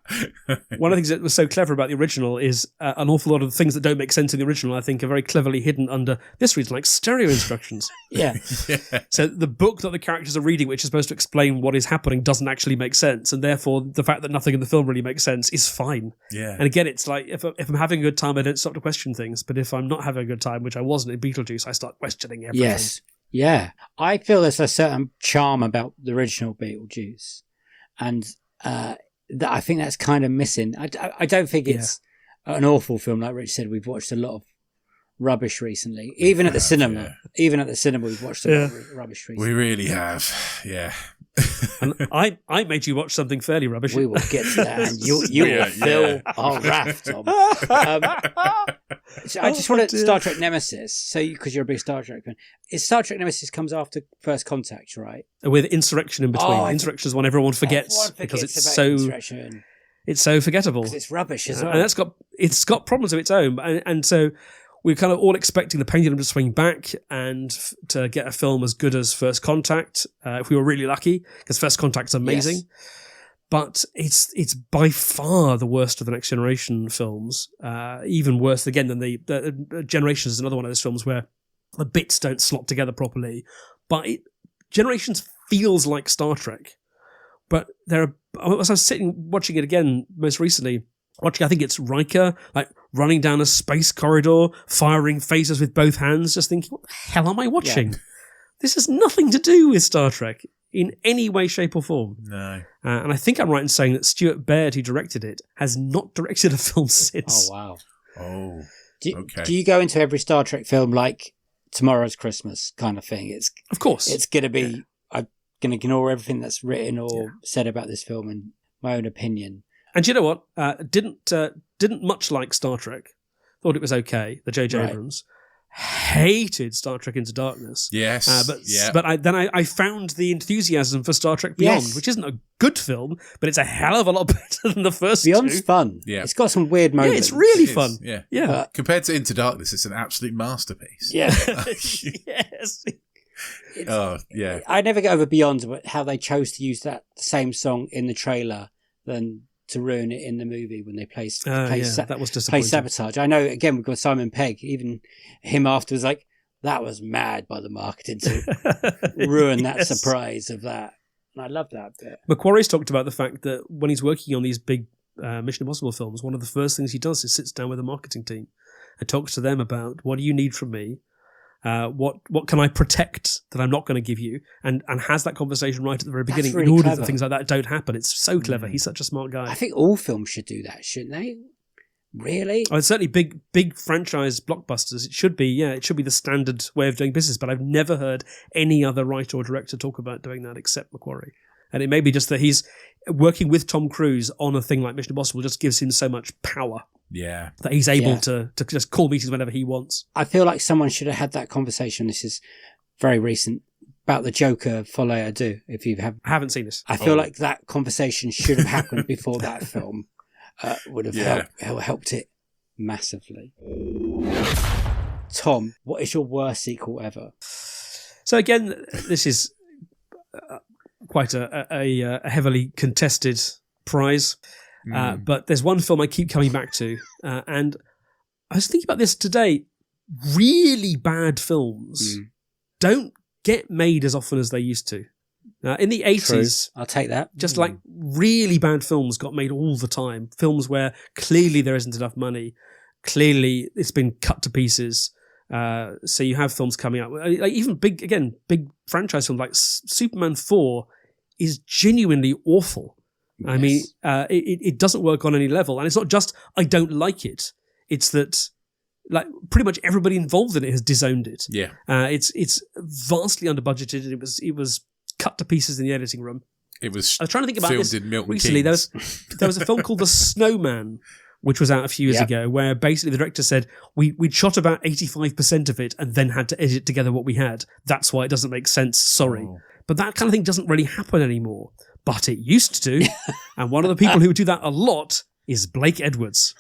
One of the things that was so clever about the original is an awful lot of the things that don't make sense in the original, I think, are very cleverly hidden under this reason, like stereo instructions. Yeah. So the book that the characters are reading, which is supposed to explain what is happening, doesn't actually make sense, and therefore the fact that nothing in the film really makes sense is fine. Yeah. And again, it's like, if I'm having a good time, I don't stop to question things, but if I'm not having a good time, which I wasn't in Beetlejuice, I start questioning everything. Yes. Yeah, I feel there's a certain charm about the original Beetlejuice, and I think that's kind of missing. I don't think it's an awful film. Like Rich said, we've watched a lot of rubbish recently. Even at the cinema, we've watched a lot of rubbish recently. We really have, yeah. And I made you watch something fairly rubbish. We will get to that, and you will fill our raft, Tom. So I just wanted Star Trek Nemesis. So, because you're a big Star Trek fan, Star Trek Nemesis comes after First Contact, right? With Insurrection in between. Insurrection is one everyone forgets because it's so forgettable. Because it's rubbish as well, and it's got problems of its own, and so. We're kind of all expecting the pendulum to swing back and to get a film as good as First Contact, if we were really lucky, because First Contact's amazing. Yes. But it's by far the worst of the Next Generation films, even worse again than the Generations is another one of those films where the bits don't slot together properly. But Generations feels like Star Trek. But as I was sitting watching it again most recently, I think it's Riker, like running down a space corridor, firing phasers with both hands, just thinking, what the hell am I watching? Yeah. This has nothing to do with Star Trek in any way, shape or form. No. And I think I'm right in saying that Stuart Baird, who directed it, has not directed a film since. Oh, wow. Oh, okay. Do you go into every Star Trek film like Tomorrow's Christmas kind of thing? Of course. It's going to be, I'm going to ignore everything that's written or said about this film and my own opinion. And you know what? Didn't much like Star Trek. Thought it was okay. The J.J. Abrams. Hated Star Trek Into Darkness. Yes. But I found the enthusiasm for Star Trek Beyond, which isn't a good film, but it's a hell of a lot better than the first Beyond's two. fun. Yeah. It's got some weird moments. Yeah, it's really fun. Yeah. Compared to Into Darkness, it's an absolute masterpiece. Yeah. Yes. I never get over Beyond how they chose to use that same song in the trailer than to ruin it in the movie when they play that was disappointing. Sabotage. I know, again, we've got Simon Pegg, even him afterwards, like, that was mad by the marketing to ruin that surprise of that. And I love that bit. Macquarie's talked about the fact that when he's working on these big Mission Impossible films, one of the first things he does is sits down with the marketing team and talks to them about, what do you need from me? What can I protect that I'm not going to give you? And has that conversation right at the very beginning really in order clever. that things like that don't happen. It's so clever. He's such a smart guy. I think all films should do that, shouldn't they? Really? Oh, it's certainly big franchise blockbusters. It should be the standard way of doing business. But I've never heard any other writer or director talk about doing that except Macquarie. And it may be just that he's working with Tom Cruise on a thing like Mission Impossible just gives him so much power. Yeah. That he's able to just call meetings whenever he wants. I feel like someone should have had that conversation. This is very recent. About the Joker, Folie à Deux, if you have. I haven't seen this. I feel like that conversation should have happened before that film. Would have helped it massively. Tom, what is your worst sequel ever? So again, this is quite a heavily contested prize, but there's one film I keep coming back to, and I was thinking about this today. Really bad films don't get made as often as they used to. In the 80s, I'll take that. Just like really bad films got made all the time. Films where clearly there isn't enough money, clearly it's been cut to pieces. So you have films coming out, like even big franchise films like Superman 4 is genuinely awful. Yes. I mean, it doesn't work on any level, and it's not just I don't like it. It's that like pretty much everybody involved in it has disowned it. Yeah, it's vastly under budgeted. It was cut to pieces in the editing room. I was trying to think about filmed this in Milton recently. Keynes. There was a film called The Snowman, which was out a few years ago, where basically the director said, we'd shot about 85% of it and then had to edit together what we had. That's why it doesn't make sense. Sorry. Oh. But that kind of thing doesn't really happen anymore. But it used to. And one of the people who do that a lot is Blake Edwards.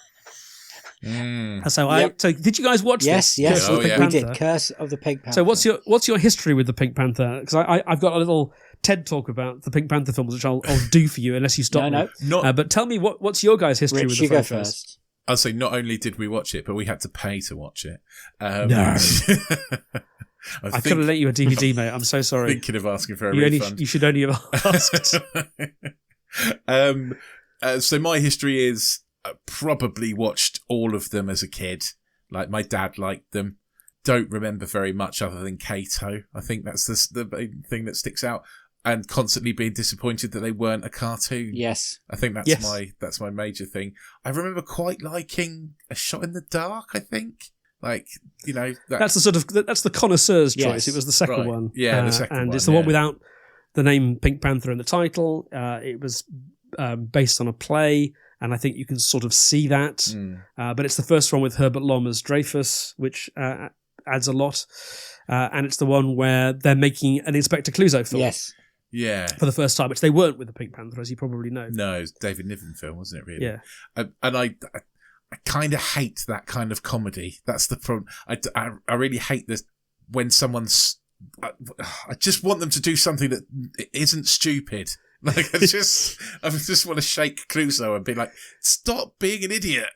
So did you guys watch this? Yes, we did. Curse of the Pink Panther. So what's your history with the Pink Panther? Because I've got a little TED talk about the Pink Panther films, which I'll do for you unless you stop me. But tell me what's your guys' history with the franchise? Go first. I'll say not only did we watch it, but we had to pay to watch it. No. I could have let you a DVD, mate. I'm so sorry. Thinking of asking for a refund. You should only have asked. So my history is probably watched all of them as a kid. Like my dad liked them. Don't remember very much other than Kato. I think that's the main thing that sticks out. And constantly being disappointed that they weren't a cartoon. Yes. I think that's my major thing. I remember quite liking A Shot in the Dark, I think. Like, you know, that's the connoisseur's choice. It was the second one. Yeah, the second one. And it's the one without the name Pink Panther in the title. It was based on a play, and I think you can sort of see that. But it's the first one with Herbert Lom as Dreyfus, which adds a lot. And it's the one where they're making an Inspector Clouseau film. Yes. Yeah. For the first time, which they weren't with the Pink Panther, as you probably know. No, it was David Niven film, wasn't it, really? Yeah. And I kind of hate that kind of comedy. That's the problem. I really hate this when someone's... I just want them to do something that isn't stupid. Like, I just want to shake Clouseau and be like, stop being an idiot.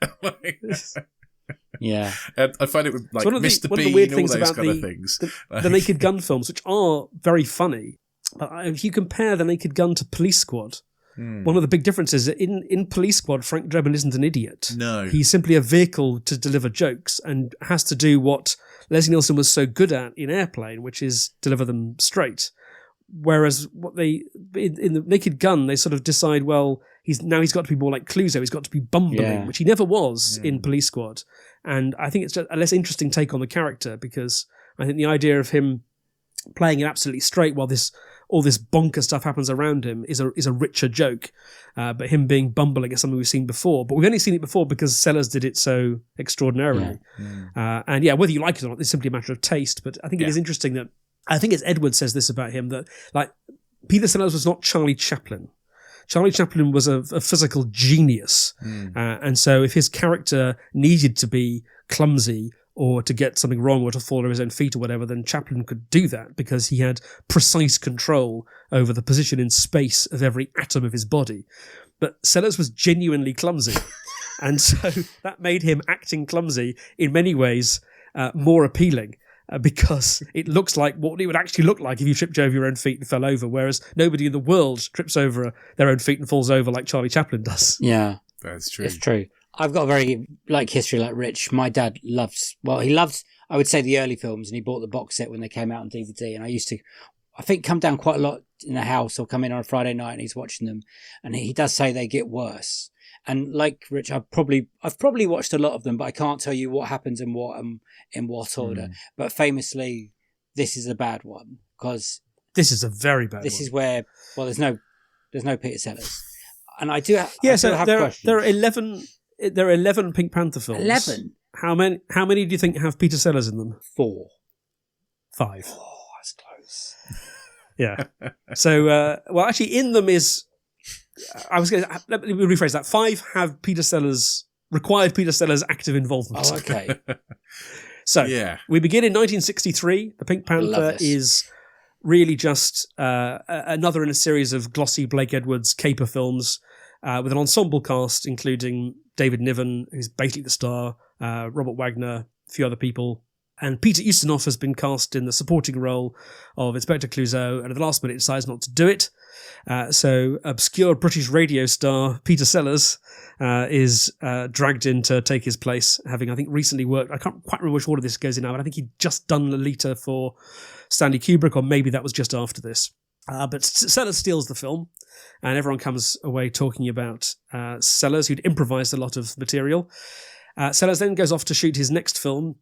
Yeah. I find it with like Mr. One Bean of the weird and all things those about kind of things. The Naked Gun films, which are very funny. But if you compare The Naked Gun to Police Squad, one of the big differences is that in Police Squad, Frank Drebin isn't an idiot. No. He's simply a vehicle to deliver jokes and has to do what Leslie Nielsen was so good at in Airplane, which is deliver them straight. Whereas in the Naked Gun, they sort of decide, well, he's got to be more like Clouseau. He's got to be bumbling, which he never was in Police Squad. And I think it's just a less interesting take on the character, because I think the idea of him playing it absolutely straight while all this bonker stuff happens around him is a richer joke. But him being bumbling is something we've seen before. But we've only seen it before because Sellers did it so extraordinarily. And whether you like it or not, it's simply a matter of taste. But I think it is interesting that, I think it's Edward says this about him, that like Peter Sellers was not Charlie Chaplin. Charlie Chaplin was a physical genius. And so if his character needed to be clumsy or to get something wrong or to fall on his own feet or whatever, then Chaplin could do that because he had precise control over the position in space of every atom of his body. But Sellers was genuinely clumsy. And so that made him acting clumsy in many ways more appealing. Because it looks like what it would actually look like if you tripped over your own feet and fell over, whereas nobody in the world trips over their own feet and falls over like Charlie Chaplin does. Yeah. That's true. It's true. I've got a very history like Rich. My dad he loves, I would say, the early films, and he bought the box set when they came out on DVD. And I used to, I think, come down quite a lot in the house or come in on a Friday night and he's watching them. And he does say they get worse. And like Rich, I've probably watched a lot of them, but I can't tell you what happens in what order. But famously, this is a bad one because this is a very bad one. This is where, there's no Peter Sellers. And I do have questions. There are 11 Pink Panther films. 11? How many do you think have Peter Sellers in them? 4. 5. Oh, that's close. Yeah. So, actually, in them is... let me rephrase that. 5 have required Peter Sellers' active involvement. Oh, okay. So, we begin in 1963. The Pink Panther is really just another in a series of glossy Blake Edwards caper films with an ensemble cast including David Niven, who's basically the star, Robert Wagner, a few other people. And Peter Ustinov has been cast in the supporting role of Inspector Clouseau, and at the last minute decides not to do it. So obscure British radio star Peter Sellers is dragged in to take his place, having, I think, recently worked... I can't quite remember which order this goes in now, but I think he'd just done Lolita for Stanley Kubrick, or maybe that was just after this. But Sellers steals the film, and everyone comes away talking about Sellers, who'd improvised a lot of material. Sellers then goes off to shoot his next film,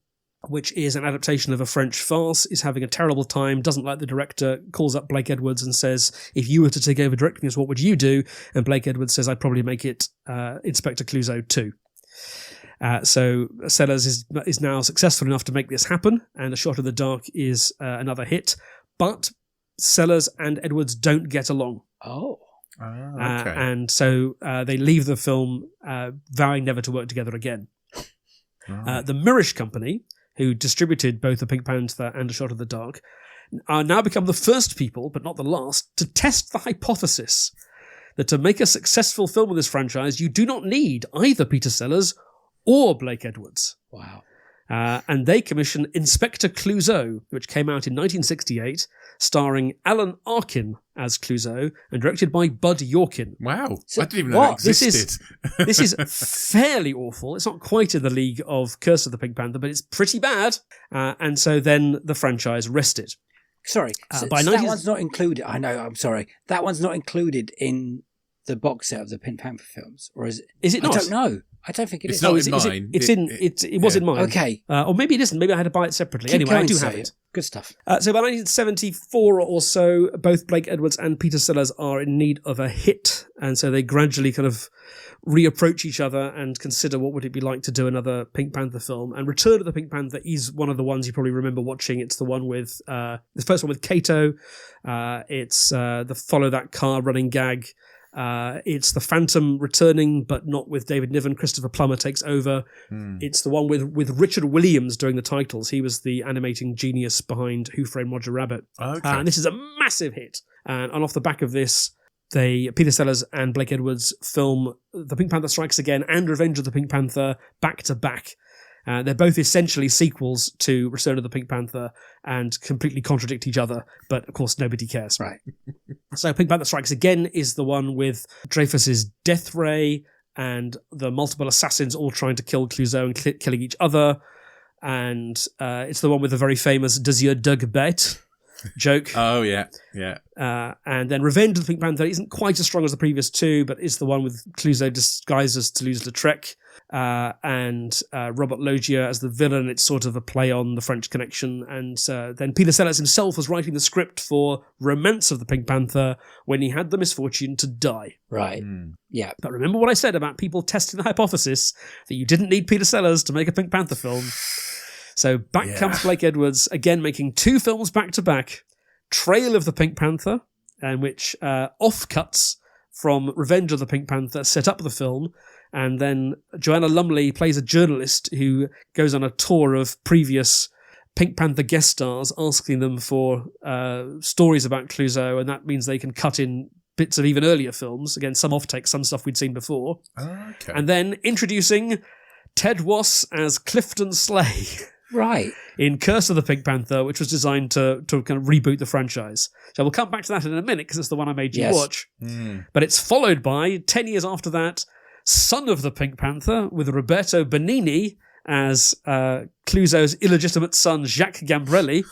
which is an adaptation of a French farce, is having a terrible time, doesn't like the director, calls up Blake Edwards and says, if you were to take over directing this, what would you do? And Blake Edwards says, I'd probably make it Inspector Clouseau 2. So Sellers is now successful enough to make this happen, and A Shot in the Dark is another hit. But Sellers and Edwards don't get along. Oh. Okay. And so they leave the film vowing never to work together again. The Mirish Company, who distributed both The Pink Panther and A Shot in the Dark, are now become the first people, but not the last, to test the hypothesis that to make a successful film with this franchise, you do not need either Peter Sellers or Blake Edwards. Wow. And they commissioned Inspector Clouseau, which came out in 1968, starring Alan Arkin as Clouseau and directed by Bud Yorkin. Wow. So, I didn't even know that existed. This is fairly awful. It's not quite in the league of Curse of the Pink Panther, but it's pretty bad. And so then the franchise rested. Sorry. So that one's not included. I know, I'm sorry. That one's not included in the box set of the Pink Panther films, or is it? Is it not? I don't know. I don't think it is. It's not in mine. It was in mine. Okay. Or maybe it isn't. Maybe I had to buy it separately. Keep anyway, going, I do have it. Good stuff. So by 1974 or so, both Blake Edwards and Peter Sellers are in need of a hit. And so they gradually kind of reapproach each other and consider what would it be like to do another Pink Panther film. And Return of the Pink Panther is one of the ones you probably remember watching. It's the one with, the first one with Kato. It's the Follow That Car running gag. It's the Phantom returning, but not with David Niven. Christopher Plummer takes over. It's the one with Richard Williams doing the titles. He was the animating genius behind Who Framed Roger Rabbit. Okay. And this is a massive hit. And off the back of this, Peter Sellers and Blake Edwards film The Pink Panther Strikes Again and Revenge of the Pink Panther back to back. They're both essentially sequels to Return of the Pink Panther and completely contradict each other, but of course nobody cares. Right. So Pink Panther Strikes Again is the one with Dreyfus's death ray and the multiple assassins all trying to kill Clouseau and killing each other. And it's the one with the very famous "Does your Doug bet?" joke. Oh, yeah, yeah. And then Revenge of the Pink Panther isn't quite as strong as the previous two, but is the one with Clouseau disguised as Toulouse-Lautrec. And Robert Loggia as the villain. It's sort of a play on the French Connection. And then Peter Sellers himself was writing the script for Romance of the Pink Panther when he had the misfortune to die. Right. Yeah. But remember what I said about people testing the hypothesis that you didn't need Peter Sellers to make a Pink Panther film. So back comes Blake Edwards, again making 2 films back-to-back. Trail of the Pink Panther, in which offcuts from Revenge of the Pink Panther set up the film. And then Joanna Lumley plays a journalist who goes on a tour of previous Pink Panther guest stars, asking them for stories about Clouseau, and that means they can cut in bits of even earlier films. Again, some off-takes, some stuff we'd seen before. Okay. And then introducing Ted Wass as Clifton Slay. Right. In Curse of the Pink Panther, which was designed to kind of reboot the franchise. So we'll come back to that in a minute, because it's the one I made you watch. But it's followed by, 10 years after that, son of the Pink Panther, with Roberto Benigni as Clouseau's illegitimate son, Jacques Gambrelli.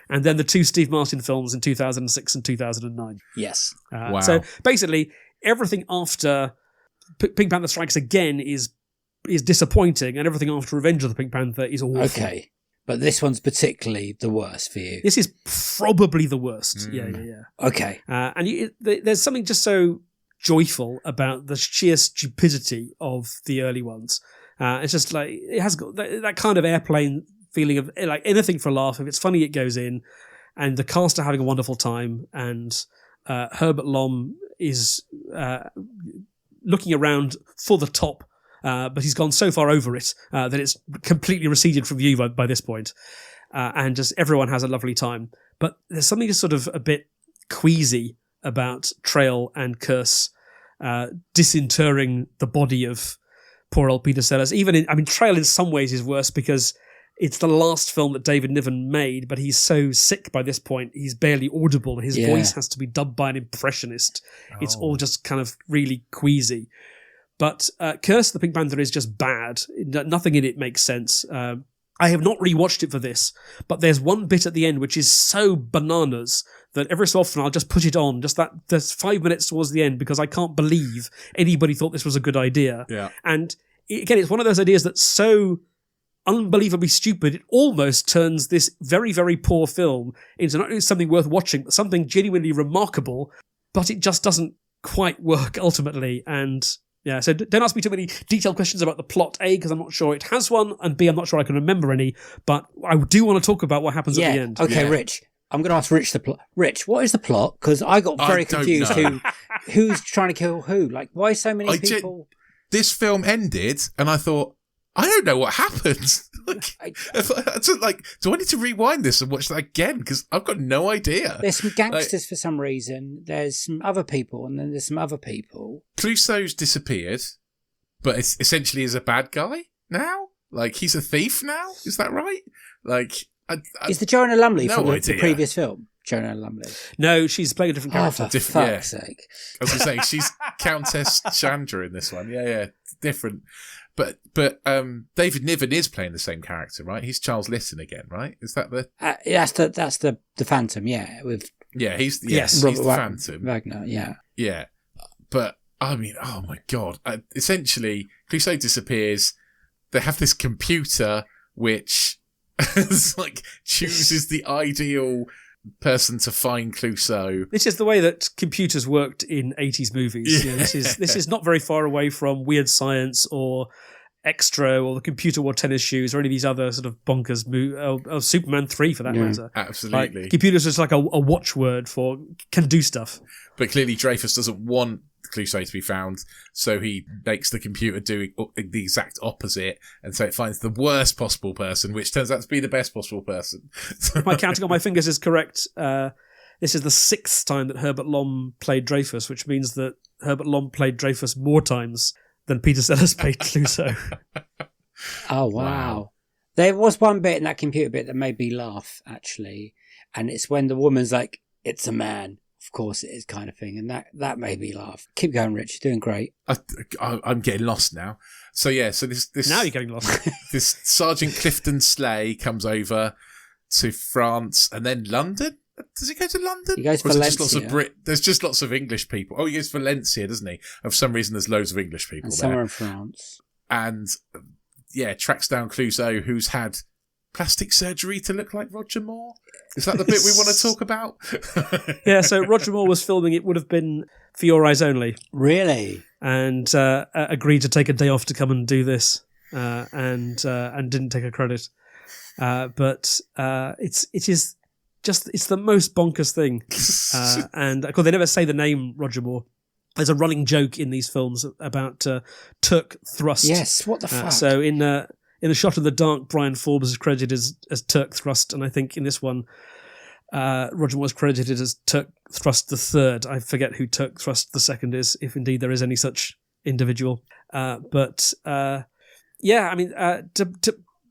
And then the 2 Steve Martin films in 2006 and 2009. Yes. Wow. So basically, everything after Pink Panther Strikes Again is disappointing, and everything after Revenge of the Pink Panther is awful. Okay. But this one's particularly the worst for you. This is probably the worst. Yeah. Okay. And there's something just so joyful about the sheer stupidity of the early ones. It's just like, it has got that kind of airplane feeling of like anything for a laugh. If it's funny, it goes in, and the cast are having a wonderful time, and Herbert Lom is looking around for the top, but he's gone so far over it that it's completely receded from view by this point. And just everyone has a lovely time. But there's something just sort of a bit queasy about Trail and Curse disinterring the body of poor old Peter Sellers. Trail in some ways is worse because it's the last film that David Niven made, but he's so sick by this point, he's barely audible. His voice has to be dubbed by an impressionist. Oh. It's all just kind of really queasy. But Curse of the Pink Panther is just bad. Nothing in it makes sense. I have not rewatched it for this, but there's one bit at the end which is so bananas that every so often I'll just put it on, there's 5 minutes towards the end, because I can't believe anybody thought this was a good idea. Yeah. And again, it's one of those ideas that's so unbelievably stupid, it almost turns this very, very poor film into not only something worth watching, but something genuinely remarkable, but it just doesn't quite work ultimately. And yeah, so don't ask me too many detailed questions about the plot, A, because I'm not sure it has one, and B, I'm not sure I can remember any, but I do want to talk about what happens at the end. Okay, Rich. I'm going to ask Rich the plot. Rich, what is the plot? Because I got very confused who's trying to kill who. Like, why so many people? This film ended, and I thought, I don't know what happened. Do I need to rewind this and watch that again? Because I've got no idea. There's some gangsters for some reason. There's some other people, and then there's some other people. Clouseau's disappeared, but essentially is a bad guy now? Like, he's a thief now? Is that right? Like, is the Joanna Lumley from the previous film? Joanna Lumley? No, she's playing a different character. Oh, for fuck's sake. I was going to say, she's Countess Chandra in this one. Yeah, different. But David Niven is playing the same character, right? He's Charles Litton again, right? Is that the... that's the Phantom, yeah. He's the Phantom. Wagner, yeah. Yeah. But, I mean, oh my God. Essentially, Clouseau disappears. They have this computer which chooses the ideal person to find Clouseau. This is the way that computers worked in 80s movies. Yeah. This is not very far away from Weird Science or Extra or The Computer Wore Tennis Shoes or any of these other sort of bonkers or Superman 3 for that matter. Absolutely. Like, computers is like a watchword for can do stuff. But clearly Dreyfus doesn't want Clouseau to be found, so he makes the computer do the exact opposite, and so it finds the worst possible person, which turns out to be the best possible person. My counting on my fingers is correct. This is the 6th time that Herbert Lom played Dreyfus, which means that Herbert Lom played Dreyfus more times than Peter Sellers played Clouseau. Oh, wow. There was one bit in that computer bit that made me laugh, actually, and it's when the woman's like, "It's a man. Of course it is," kind of thing, and that made me laugh. Keep going, Rich. You're doing great. I'm getting lost now. So this now you're getting lost. This Sergeant Clifton Slay comes over to France and then London. Does he go to London? He goes to Valencia. There's just lots of English people. Oh, he goes to Valencia, doesn't he? For some reason, there's loads of English people there. Somewhere in France. And tracks down Clouseau, who's had plastic surgery to look like Roger Moore. Is that the bit we want to talk about? Yeah, so Roger Moore was filming It Would Have Been For Your Eyes Only. Really? And agreed to take a day off to come and do this, and didn't take a credit. But it's the most bonkers thing. And of course, they never say the name Roger Moore. There's a running joke in these films about Turk Thrust. Yes, what the fuck? So in A Shot in the Dark, Brian Forbes is credited as Turk Thrust, and I think in this one, Roger Moore is credited as Turk Thrust III. I forget who Turk Thrust II is, if indeed there is any such individual. To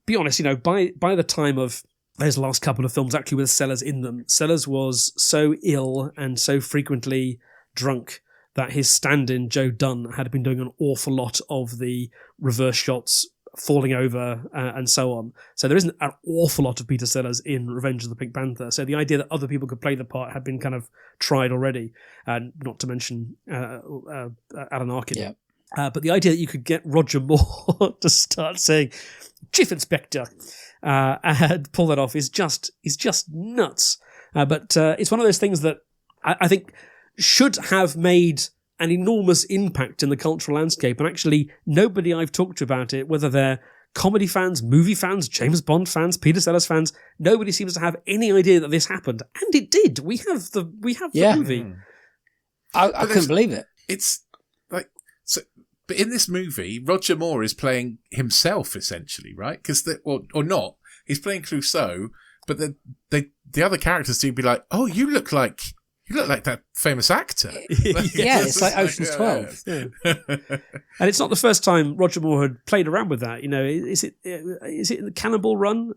be honest, by the time of those last couple of films, actually with Sellers in them, Sellers was so ill and so frequently drunk that his stand-in, Joe Dunn, had been doing an awful lot of the reverse shots, falling over, and so on. So there isn't an awful lot of Peter Sellers in Revenge of the Pink Panther. So the idea that other people could play the part had been kind of tried already, and not to mention Alan Arkin. Yeah. But the idea that you could get Roger Moore to start saying, Chief Inspector, and pull that off is just nuts. But it's one of those things that I think should have made an enormous impact in the cultural landscape. And actually, nobody I've talked to about it, whether they're comedy fans, movie fans, James Bond fans, Peter Sellers fans, nobody seems to have any idea that this happened. And it did. We have the movie. I couldn't believe it. It's like, so, but in this movie, Roger Moore is playing himself essentially, right? Because or not, he's playing Clouseau, but the other characters do be like, oh, you look like that famous actor. Yeah, it's like Ocean's 12. Yeah. And it's not the first time Roger Moore had played around with that. You know, is it in the Cannonball Run?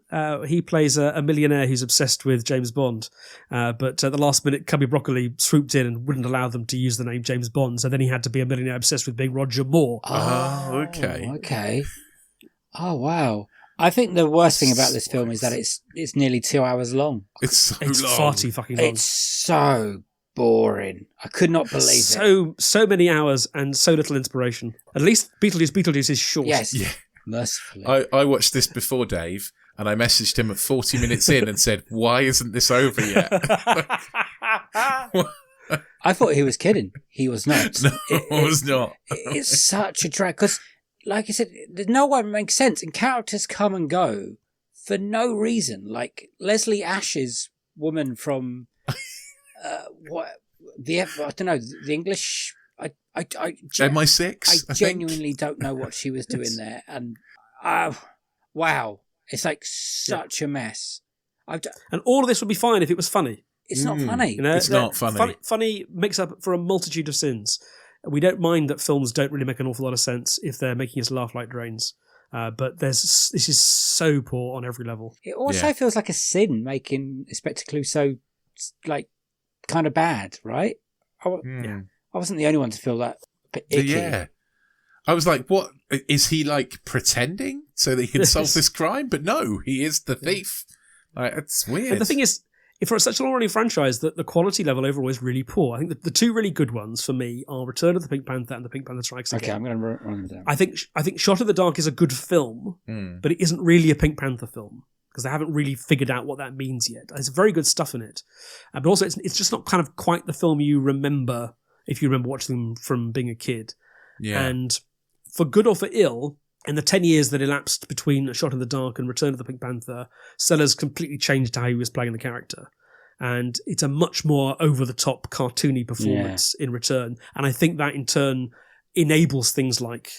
He plays a millionaire who's obsessed with James Bond. But at the last minute, Cubby Broccoli swooped in and wouldn't allow them to use the name James Bond. So then he had to be a millionaire obsessed with being Roger Moore. Oh, okay. Okay. Oh, wow. I think the worst thing about this film is that it's nearly 2 hours long. It's long. Far too fucking long. It's so boring. I could not believe it. So many hours and so little inspiration. At least Beetlejuice is short. Yes. Yeah. Mercifully. I watched this before Dave, and I messaged him at 40 minutes in and said, why isn't this over yet? I thought he was kidding. He was not. No, I was not. It's such a drag because, like I said, no one makes sense, and characters come and go for no reason. Like Leslie Ash's woman from I don't know, the English. MI6. I genuinely don't know what she was doing there, and wow, it's like such a mess. And all of this would be fine if it was funny. It's not funny. You know, it's not funny. Funny makes up for a multitude of sins. We don't mind that films don't really make an awful lot of sense if they're making us laugh like drains. But this is so poor on every level. It also feels like a sin making Inspector Clouseau like kind of bad, right? I wasn't the only one to feel that icky. Yeah. I was like, what? Is he like pretending so that he can solve this crime? But no, he is the thief. Like, it's weird. And the thing is, for such a long-running franchise, the quality level overall is really poor. I think the two really good ones for me are Return of the Pink Panther and The Pink Panther Strikes Again. Okay, I'm going to run them down. I think Shot in the Dark is a good film, but it isn't really a Pink Panther film because they haven't really figured out what that means yet. There's very good stuff in it, but also it's just not kind of quite the film you remember if you remember watching them from being a kid. Yeah. And for good or for ill, in the 10 years that elapsed between A Shot in the Dark and Return of the Pink Panther, Sellers completely changed how he was playing the character. And it's a much more over-the-top, cartoony performance in Return. And I think that, in turn, enables things like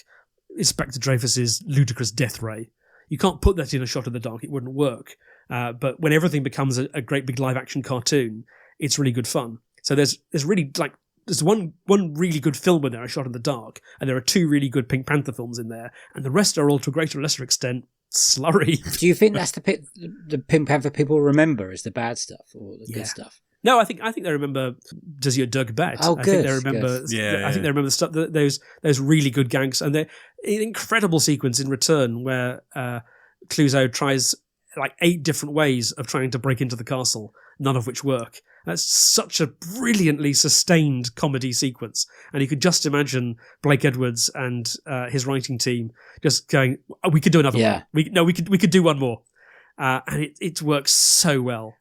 Inspector Dreyfus's ludicrous death ray. You can't put that in A Shot in the Dark. It wouldn't work. But when everything becomes a great big live-action cartoon, it's really good fun. So there's one really good film in there, A Shot in the Dark, and there are two really good Pink Panther films in there, and the rest are all, to a greater or lesser extent, slurry. Do you think that's the Pink Panther people remember is the bad stuff or the good stuff? No, I think they remember Does Your Doug Bet. Oh, good. I think they remember. Good. I think they remember the stuff. Those really good gags, and the incredible sequence in Return where Clouseau tries like 8 different ways of trying to break into the castle, none of which work. That's such a brilliantly sustained comedy sequence. And you could just imagine Blake Edwards and his writing team just going, oh, we could do another one. We could do one more. And it works so well.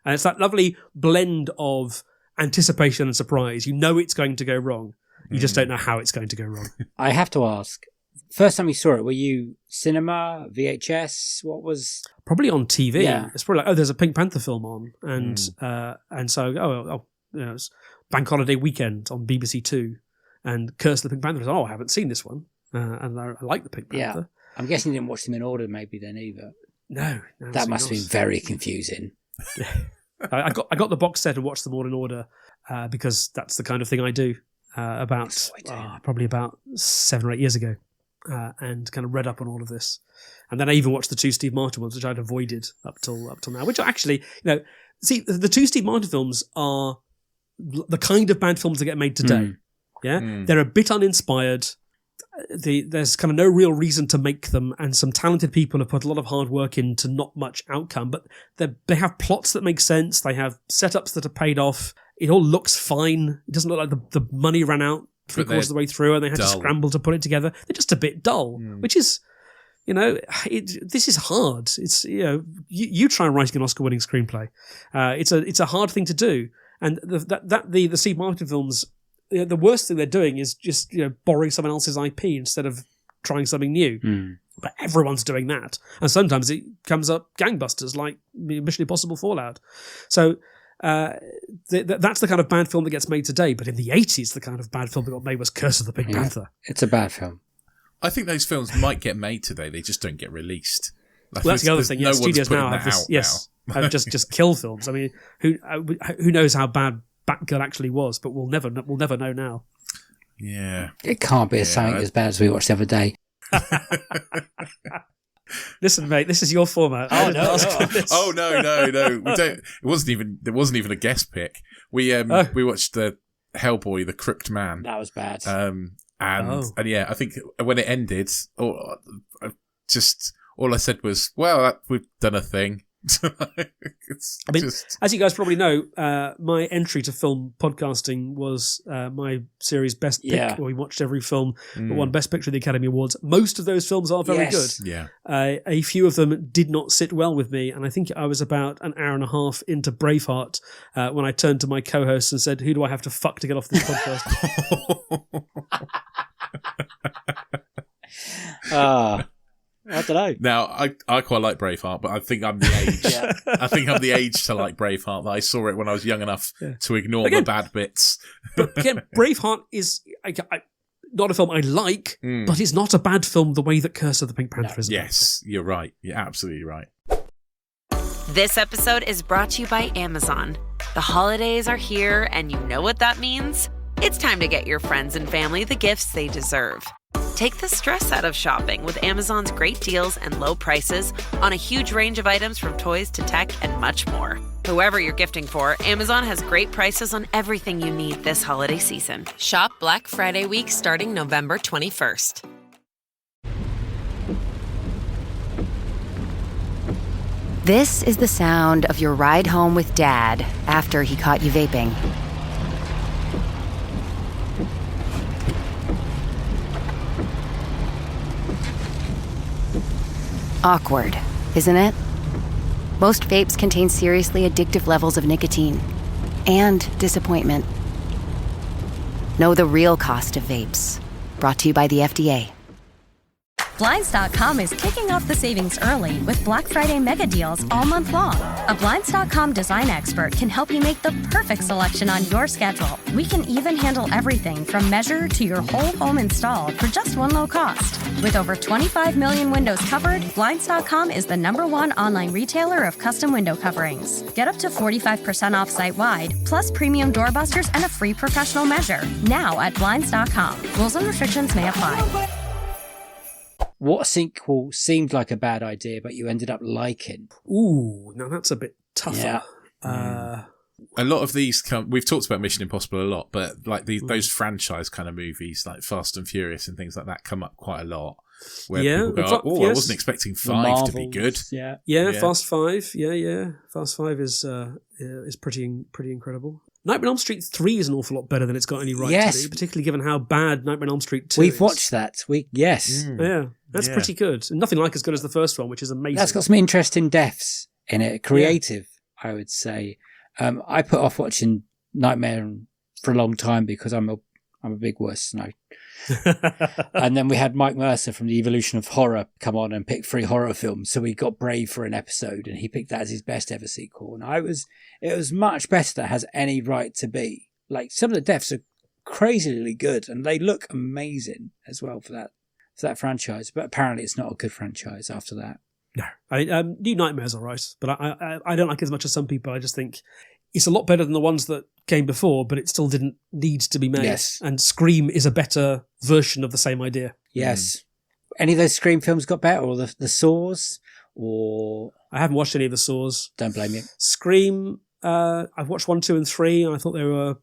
And it's that lovely blend of anticipation and surprise. You know it's going to go wrong. You just don't know how it's going to go wrong. I have to ask, first time you saw it, were you cinema, VHS? What was... Probably on TV. Yeah. It's probably like, there's a Pink Panther film on. And so, it's Bank Holiday Weekend on BBC Two. And Curse of the Pink Panther. I haven't seen this one. And I like the Pink Panther. Yeah. I'm guessing you didn't watch them in order maybe then either. No. That must have been very confusing. I got the box set and watched them all in order because that's the kind of thing I do probably about 7 or 8 years ago. And kind of read up on all of this. And then I even watched the 2 Steve Martin ones, which I'd avoided up till now, which are actually, see, the 2 Steve Martin films are the kind of bad films that get made today. Yeah, they're a bit uninspired. There's kind of no real reason to make them, and some talented people have put a lot of hard work into not much outcome, but they have plots that make sense. They have setups that are paid off. It all looks fine. It doesn't look like the money ran out three-quarters of the way through and they had to scramble to put it together. They're just a bit dull, which is, this is hard. It's, you try writing an Oscar-winning screenplay. It's a hard thing to do. And the Steve Martin films, the worst thing they're doing is just borrowing someone else's IP instead of trying something new. But everyone's doing that, and sometimes it comes up gangbusters like Mission Impossible Fallout. So that's the kind of bad film that gets made today. But in the 80s, the kind of bad film that got made was Curse of the Pink Panther. It's a bad film. I think those films might get made today. They just don't get released. Well, that's the other thing. Yeah, studios now have this. Yes, have just kill films. I mean, who knows how bad Batgirl actually was? But we'll never know now. Yeah, it can't be something as bad as we watched the other day. Listen, mate, this is your format. Oh no! We don't. There wasn't even a guest pick. We watched the Hellboy, the Crooked Man. That was bad. And yeah, I think when it ended, all I said was, "Well, we've done a thing." As you guys probably know, my entry to film podcasting was my series Best Pick, where we watched every film that won Best Picture at the Academy Awards. Most of those films are very good. Yeah. A few of them did not sit well with me, and I think I was about an hour and a half into Braveheart when I turned to my co-host and said, "Who do I have to fuck to get off this podcast?" I don't know. Now, I quite like Braveheart, but I think I'm the age. I think I'm the age to like Braveheart. That I saw it when I was young enough to ignore the bad bits. But again, Braveheart is not a film I like, but it's not a bad film the way that Curse of the Pink Panther is. Yes, you're right. You're absolutely right. This episode is brought to you by Amazon. The holidays are here, and you know what that means. It's time to get your friends and family the gifts they deserve. Take the stress out of shopping with Amazon's great deals and low prices on a huge range of items from toys to tech and much more. Whoever you're gifting for, Amazon has great prices on everything you need this holiday season. Shop Black Friday week starting November 21st. This is the sound of your ride home with Dad after he caught you vaping. Awkward, isn't it? Most vapes contain seriously addictive levels of nicotine and disappointment. Know the real cost of vapes. Brought to you by the FDA. Blinds.com is kicking off the savings early with Black Friday mega deals all month long. A Blinds.com design expert can help you make the perfect selection on your schedule. We can even handle everything from measure to your whole home install for just one low cost. With over 25 million windows covered, Blinds.com is the #1 online retailer of custom window coverings. Get up to 45% off site-wide, plus premium doorbusters and a free professional measure. Now at Blinds.com. Rules and restrictions may apply. What sequel seemed like a bad idea, but you ended up liking? Ooh, now that's a bit tougher. Yeah. A lot of these we've talked about Mission Impossible a lot, but like those franchise kind of movies like Fast and Furious and things like that come up quite a lot. Where people go, I wasn't expecting 5 to be good. Yeah, Fast 5. Yeah. Fast 5 is pretty incredible. Nightmare on Elm Street 3 is an awful lot better than it's got any right to be, particularly given how bad Nightmare on Elm Street 2 is. We've watched that. Yeah, that's pretty good. Nothing like as good as the first one, which is amazing. That's got some interesting deaths in it. Creative, I would say. I put off watching Nightmare for a long time because I'm a big wuss. And then we had Mike Mercer from the Evolution of Horror come on and pick 3 horror films. So we got Brave for an episode and he picked that as his best ever sequel. And it was much better than it has any right to be. Like, some of the deaths are crazily good and they look amazing as well for that franchise. But apparently it's not a good franchise after that. No. New Nightmare's all right, but I don't like it as much as some people. I just think it's a lot better than the ones that came before, but it still didn't need to be made. Yes. And Scream is a better version of the same idea. Yes. Any of those Scream films got better, or the Saws, or... I haven't watched any of the Saws. Don't blame you. Scream, I've watched 1, 2 and 3, and I thought they were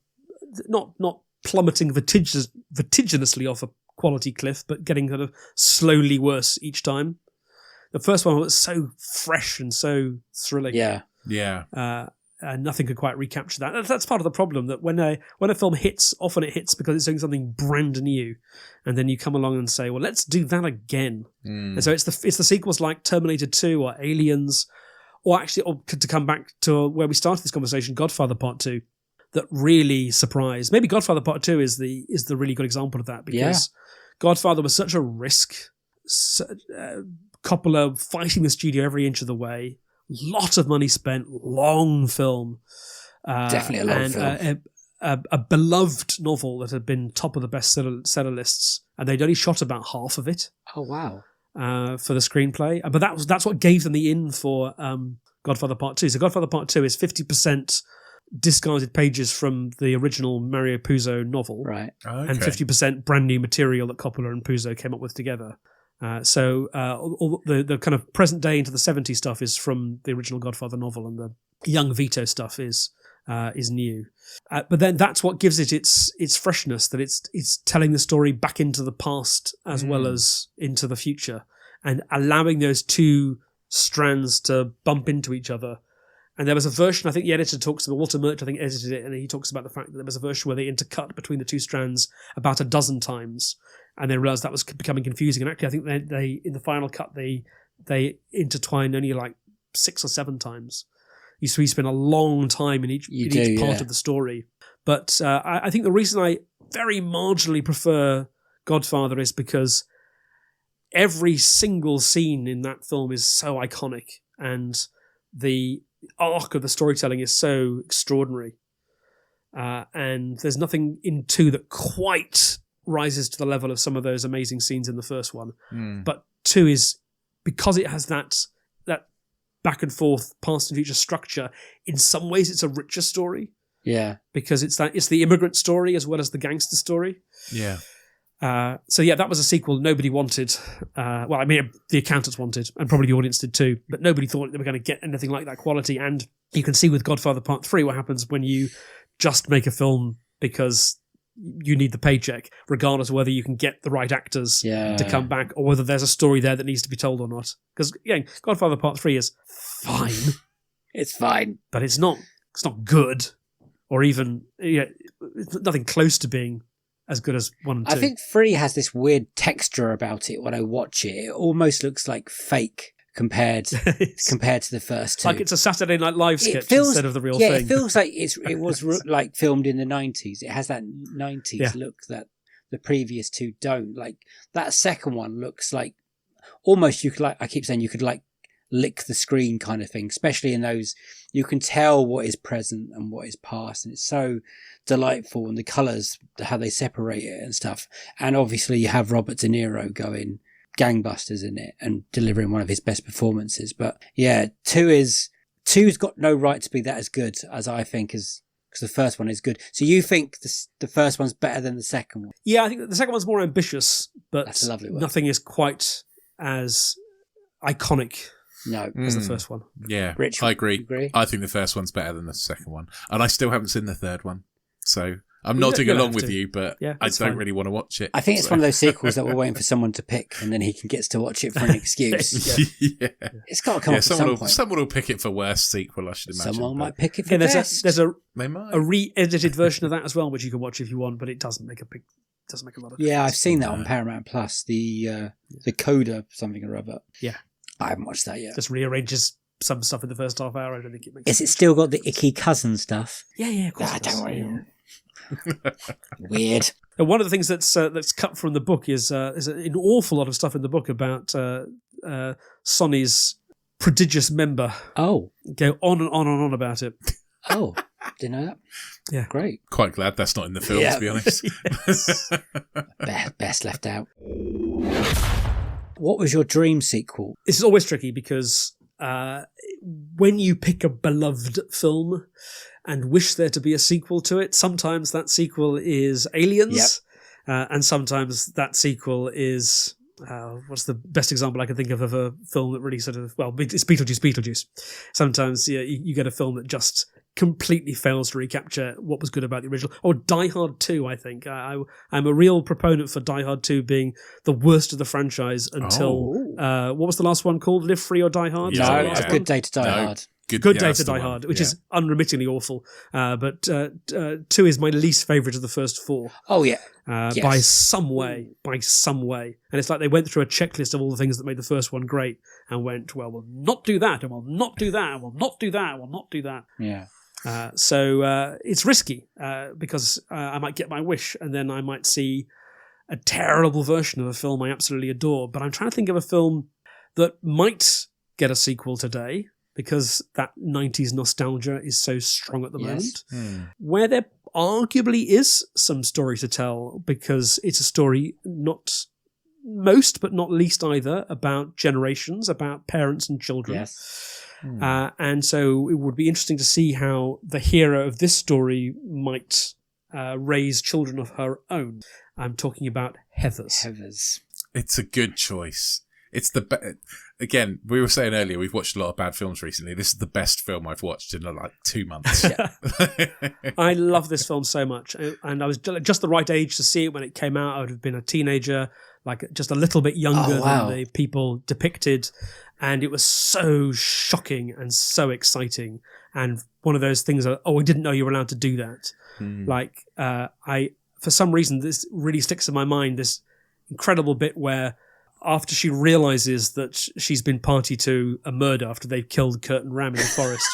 not plummeting vertiginously off a quality cliff, but getting kind of slowly worse each time. The first one was so fresh and so thrilling. Yeah. And nothing could quite recapture that. That's part of the problem, that when a film hits, often it hits because it's doing something brand new, and then you come along and say, well, let's do that again. And so it's the sequels like Terminator 2 or Aliens, or to come back to where we started this conversation, Godfather Part 2, that really surprised. Maybe Godfather Part 2 is the really good example of that, because Godfather was such a risk. Coppola fighting the studio every inch of the way. Lot of money spent, long film. Definitely a long film. A beloved novel that had been top of the bestseller lists, and they'd only shot about half of it. Oh, wow. For the screenplay. But that's what gave them the in for Godfather Part 2. So Godfather Part 2 is 50% discarded pages from the original Mario Puzo novel, right? Okay. And 50% brand new material that Coppola and Puzo came up with together. So all the kind of present day into the 70s stuff is from the original Godfather novel, and the young Vito stuff is new. But then that's what gives it its freshness, that it's telling the story back into the past as well as into the future, and allowing those two strands to bump into each other. And there was a version, I think the editor talks about, Walter Murch, I think, edited it, and he talks about the fact that there was a version where they intercut between the two strands about a dozen times, and they realised that was becoming confusing. And actually, I think they in the final cut, they intertwine only like 6 or 7 times. You spend a long time in each part of the story. But I think the reason I very marginally prefer Godfather is because every single scene in that film is so iconic, and the arc of the storytelling is so extraordinary. And there's nothing in 2 that quite rises to the level of some of those amazing scenes in the first one. But 2 is, because it has that back and forth past and future structure, in some ways it's a richer story. Yeah. Because it's the immigrant story as well as the gangster story. Yeah. So that was a sequel nobody wanted. Well, I mean, the accountants wanted, and probably the audience did too, but nobody thought they were going to get anything like that quality. And you can see with Godfather Part 3 what happens when you just make a film because you need the paycheck, regardless of whether you can get the right actors to come back, or whether there's a story there that needs to be told or not. Because again, Godfather Part 3 is fine. It's fine, but it's not good, or even it's nothing close to being as good as 1 and 2. I think 3 has this weird texture about it when I watch it. It almost looks like fake compared to the first 2. Like it's a Saturday Night Live sketch instead of the real thing. Yeah, it feels like it was like filmed in the 90s. It has that 90s look that the previous 2 don't. Like that second one looks like almost you could lick the screen kind of thing, especially in those, you can tell what is present and what is past, and it's so delightful, and the colours, how they separate it and stuff. And obviously you have Robert De Niro going gangbusters in it and delivering one of his best performances. But yeah, 2's got no right to be that as good as I think, because the first one is good. So you think the first one's better than the second one? Yeah, I think the second one's more ambitious, but that's a lovely word. Nothing is quite as iconic as the first one. Yeah, Rich, I agree. I think the first one's better than the second one, and I still haven't seen the third one, so I'm nodding along with you, but I don't really want to watch it. I think it's one of those sequels that we're waiting for someone to pick, and then he gets to watch it for an excuse. It's got to come up at some point. Someone will pick it for worst sequel, I should imagine. Someone might pick it for best. There's a re-edited version of that as well, which you can watch if you want, but it doesn't make a lot of difference. Yeah, I've seen that on Paramount Plus, the Coda something or other. Yeah. I haven't watched that yet. Just rearranges some stuff in the first half hour. I don't think it makes sense. Is it still got the icky cousin stuff? Yeah, of course. Don't worry. Weird. And one of the things that's cut from the book is an awful lot of stuff in the book about Sonny's prodigious member. Oh. Go on and on and on about it. Oh, didn't know that. Yeah. Great. Quite glad that's not in the film, to be honest. Best left out. What was your dream sequel? This is always tricky because when you pick a beloved film and wish there to be a sequel to it, sometimes that sequel is Aliens, and sometimes that sequel is what's the best example I can think of a film that really sort of, well, it's Beetlejuice. Sometimes you get a film that just completely fails to recapture what was good about the original. Or Die Hard 2, I think. I'm a real proponent for Die Hard 2 being the worst of the franchise until, what was the last one called? Live Free or Die Hard? No, it's A Good Day to Die Hard. Good Day to Die Hard, which is unremittingly awful. But 2 is my least favourite of the first 4. Oh, yeah. Yes. By some way. And it's like they went through a checklist of all the things that made the first one great and went, well, we'll not do that, and we'll not do that, and we'll not do that, and we'll not do that. Yeah. So it's risky because I might get my wish and then I might see a terrible version of a film I absolutely adore. But I'm trying to think of a film that might get a sequel today because that 90s nostalgia is so strong at the moment, where there arguably is some story to tell because it's a story not most but not least either about generations, about parents and children. Yes. And so it would be interesting to see how the hero of this story might raise children of her own. I'm talking about Heathers. It's a good choice. It's again, we were saying earlier, we've watched a lot of bad films recently. This is the best film I've watched in like 2 months. I love this film so much. And I was just the right age to see it when it came out. I would have been a teenager, like just a little bit younger than the people depicted. And it was so shocking and so exciting. And one of those things that, I didn't know you were allowed to do that. Like, for some reason, this really sticks in my mind, this incredible bit where after she realizes that she's been party to a murder after they've killed Kurt and Ram in the forest,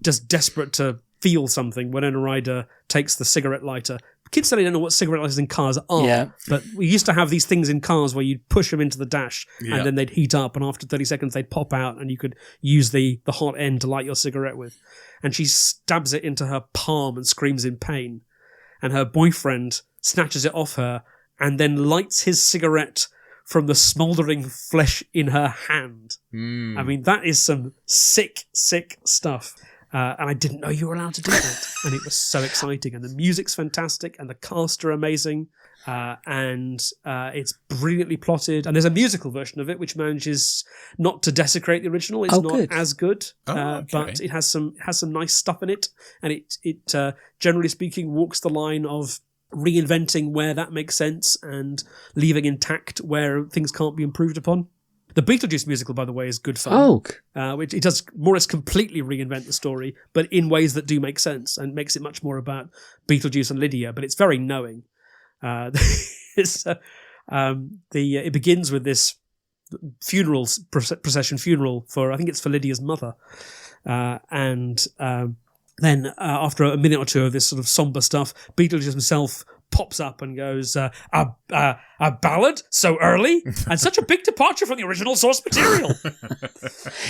just desperate to feel something, Winona Ryder takes the cigarette lighter. Kids today don't know what cigarette lighters in cars are, but we used to have these things in cars where you'd push them into the dash and then they'd heat up, and after 30 seconds they'd pop out and you could use the hot end to light your cigarette with. And she stabs it into her palm and screams in pain. And her boyfriend snatches it off her and then lights his cigarette from the smouldering flesh in her hand. I mean, that is some sick, sick stuff. And I didn't know you were allowed to do that. And it was so exciting. And the music's fantastic. And the cast are amazing. And it's brilliantly plotted. And there's a musical version of it, which manages not to desecrate the original. It's not as good. But it has some nice stuff in it. And it generally speaking, walks the line of reinventing where that makes sense and leaving intact where things can't be improved upon. The Beetlejuice musical, by the way, is good fun. Which it does more or less completely reinvent the story, but in ways that do make sense and makes it much more about Beetlejuice and Lydia, but it's very knowing. It begins with this procession funeral for, I think it's for Lydia's mother. Then after a minute or two of this sort of somber stuff, Beetlejuice himself pops up and goes, a ballad so early and such a big departure from the original source material.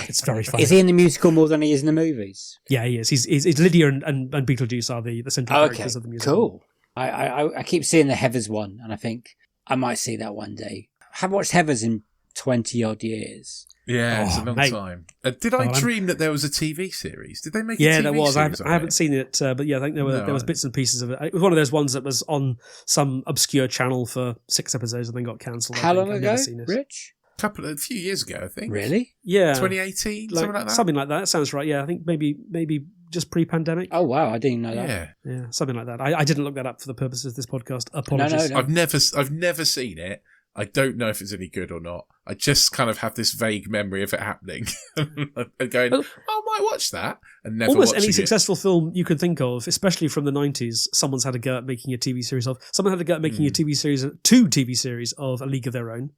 It's very funny. Is he in the musical more than he is in the movies? Yeah, he is. He's Lydia and Beetlejuice are the central characters of the musical. Cool. I keep seeing the Heathers one, and I think I might see that one day. I haven't watched Heathers in 20 odd years. Yeah, it's a long time. Did I dream that there was a TV series? Did they make a TV series? Yeah, there was. I haven't seen it, but yeah, I think there was bits and pieces of it. It was one of those ones that was on some obscure channel for 6 episodes and then got cancelled. How long ago, Rich? A few years ago, I think. Really? Yeah. 2018, something like that? Something like that. That sounds right, yeah. I think maybe just pre-pandemic. Oh, wow, I didn't know that. Yeah, something like that. I didn't look that up for the purposes of this podcast. Apologies. No. I've never seen it. I don't know if it's any good or not. I just kind of have this vague memory of it happening and going, I might watch that, and never almost watching any successful film you can think of, especially from the 90s, someone's had a go at making a TV series of. Someone had a go at making two TV series of A League of Their Own.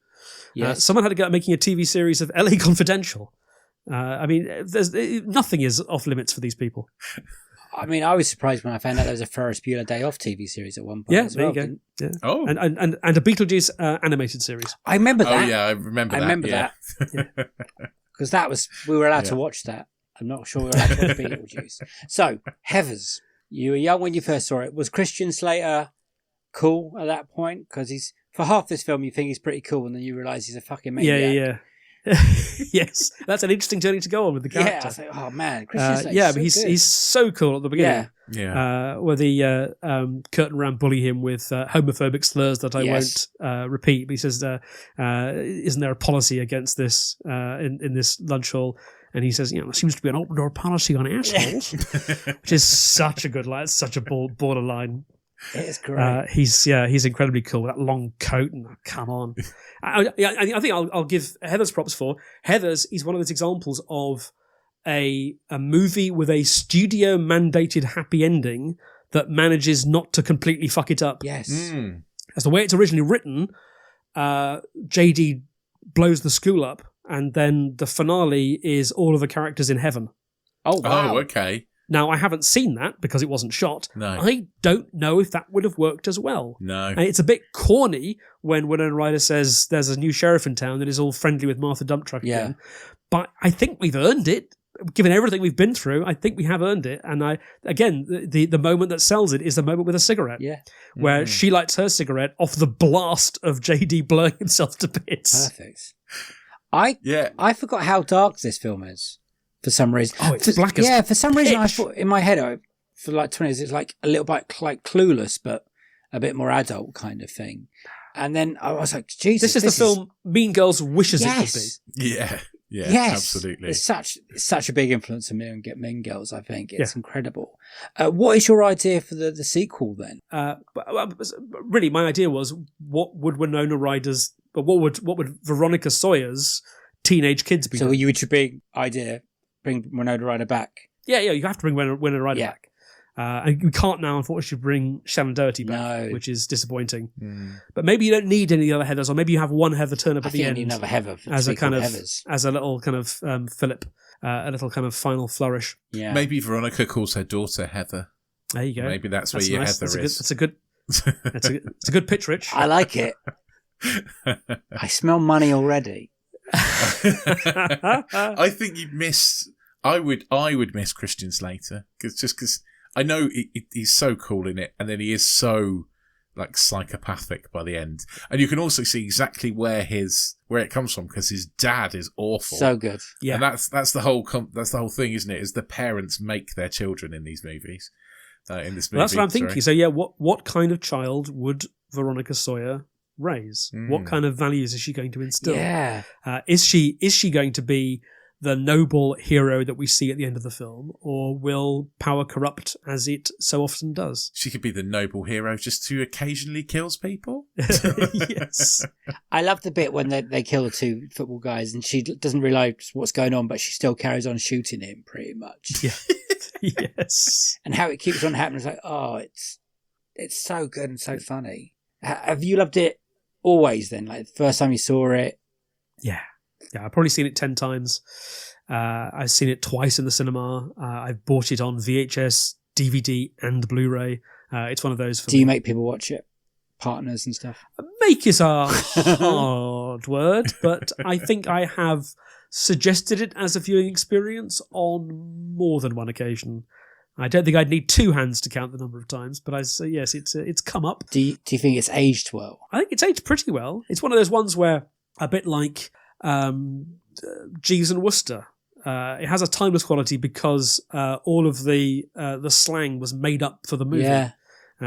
Yes. Someone had a go at making a TV series of LA Confidential. I mean, nothing is off limits for these people. I mean, I was surprised when I found out there was a Ferris Bueller Day Off TV series at one point. Yeah, there you go. Yeah. Oh, and a Beetlejuice animated series. I remember that. Oh yeah, I remember that. Because we were allowed to watch that. I'm not sure we were allowed to watch Beetlejuice. So, Heathers, you were young when you first saw it. Was Christian Slater cool at that point? Because for half this film you think he's pretty cool, and then you realise he's a fucking maniac. Yeah. Yes, that's an interesting journey to go on with the character. Yeah, I was like, oh man, Christian Slater's but he's so cool at the beginning. where the curtain round bully him with homophobic slurs that I won't repeat. But he says, isn't there a policy against this in this lunch hall? And he says, there seems to be an open door policy on assholes, which is such a good line. It's such a borderline. It is great. He's incredibly cool with that long coat. And come on. I think I'll give Heathers props for. Heathers is one of those examples of a movie with a studio mandated happy ending that manages not to completely fuck it up. Yes. As the way it's originally written, JD blows the school up, and then the finale is all of the characters in heaven. Oh, wow. Oh, okay. Now, I haven't seen that because it wasn't shot. No. I don't know if that would have worked as well. No. And it's a bit corny when Winona Ryder says there's a new sheriff in town that is all friendly with Martha Dumptruck again. But I think we've earned it. Given everything we've been through, I think we have earned it. And the moment that sells it is the moment with a cigarette. Yeah. Where she lights her cigarette off the blast of JD blowing himself to bits. Perfect. I forgot how dark this film is for some reason. Oh, it's black as yeah, for some reason I pitch. thought in my head for like 20 years it's like a little bit like Clueless, but a bit more adult kind of thing. And then I was like, Jesus, this is the film Mean Girls wishes it could be. Yeah. Yeah, yes, absolutely. It's such a big influence on me and Get Mean Girls, I think. It's incredible. What is your idea for the sequel then? Really, my idea was what would Winona Ryder's, but what would Veronica Sawyer's teenage kids be? So you should bring Winona Ryder back. Yeah, you have to bring Winona Ryder back. And we can't now, unfortunately, bring Shannon Doherty back, which is disappointing. But maybe you don't need any other Heathers, or maybe you have one Heather turn up at the end. I think you need another Heather as a kind of Heathers. As a little kind of fillip, a little kind of final flourish. Yeah. Maybe Veronica calls her daughter Heather. There you go. Maybe that's where your nice. Heather is. That's a good pitch, Rich. I like it. I smell money already. I think you'd miss. I would miss Christian Slater because I know he's so cool in it, and then he is so like psychopathic by the end, and you can also see exactly where it comes from because his dad is awful. So good, yeah. And that's the whole thing, isn't it? Is the parents make their children in these movies? In this movie, well, that's what I'm thinking. So yeah, what kind of child would Veronica Sawyer raise? What kind of values is she going to instill? Yeah, is she going to be the noble hero that we see at the end of the film, or will power corrupt as it so often does? She could be the noble hero just who occasionally kills people. Yes. I love the bit when they kill the two football guys and she doesn't realise what's going on, but she still carries on shooting him pretty much. Yeah. Yes. And how it keeps on happening. It's like, oh, it's so good and so funny. Have you loved it always then? Like the first time you saw it? Yeah. Yeah, I've probably seen it 10 times. I've seen it twice in the cinema. I've bought it on VHS, DVD, and Blu-ray. It's one of those. Do you make people watch it? Partners and stuff? Make is a hard word, but I think I have suggested it as a viewing experience on more than one occasion. I don't think I'd need two hands to count the number of times, but I say yes, it's come up. Do you think it's aged well? I think it's aged pretty well. It's one of those ones where, a bit like Jeeves and Wooster, it has a timeless quality because all of the slang was made up for the movie. Yeah.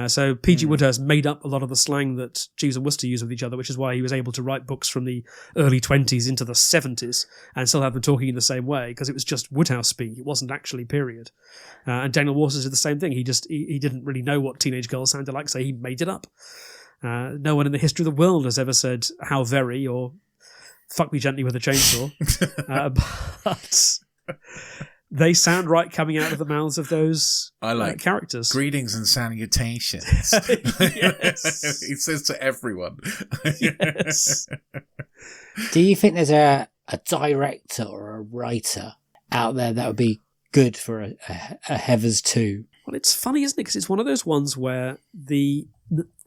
So P.G. Woodhouse made up a lot of the slang that Jeeves and Wooster use with each other, which is why he was able to write books from the early 20s into the 70s and still have them talking in the same way, because it was just Woodhouse speak. It wasn't actually period. And Daniel Waters did the same thing. He didn't really know what teenage girls sounded like, so he made it up. No one in the history of the world has ever said "how very" or "fuck me gently with a chainsaw," but they sound right coming out of the mouths of those characters. Greetings and salutations. Yes. He says to everyone. Yes. Do you think there's a director or a writer out there that would be good for a Heathers 2? Well, it's funny, isn't it? Because it's one of those ones where the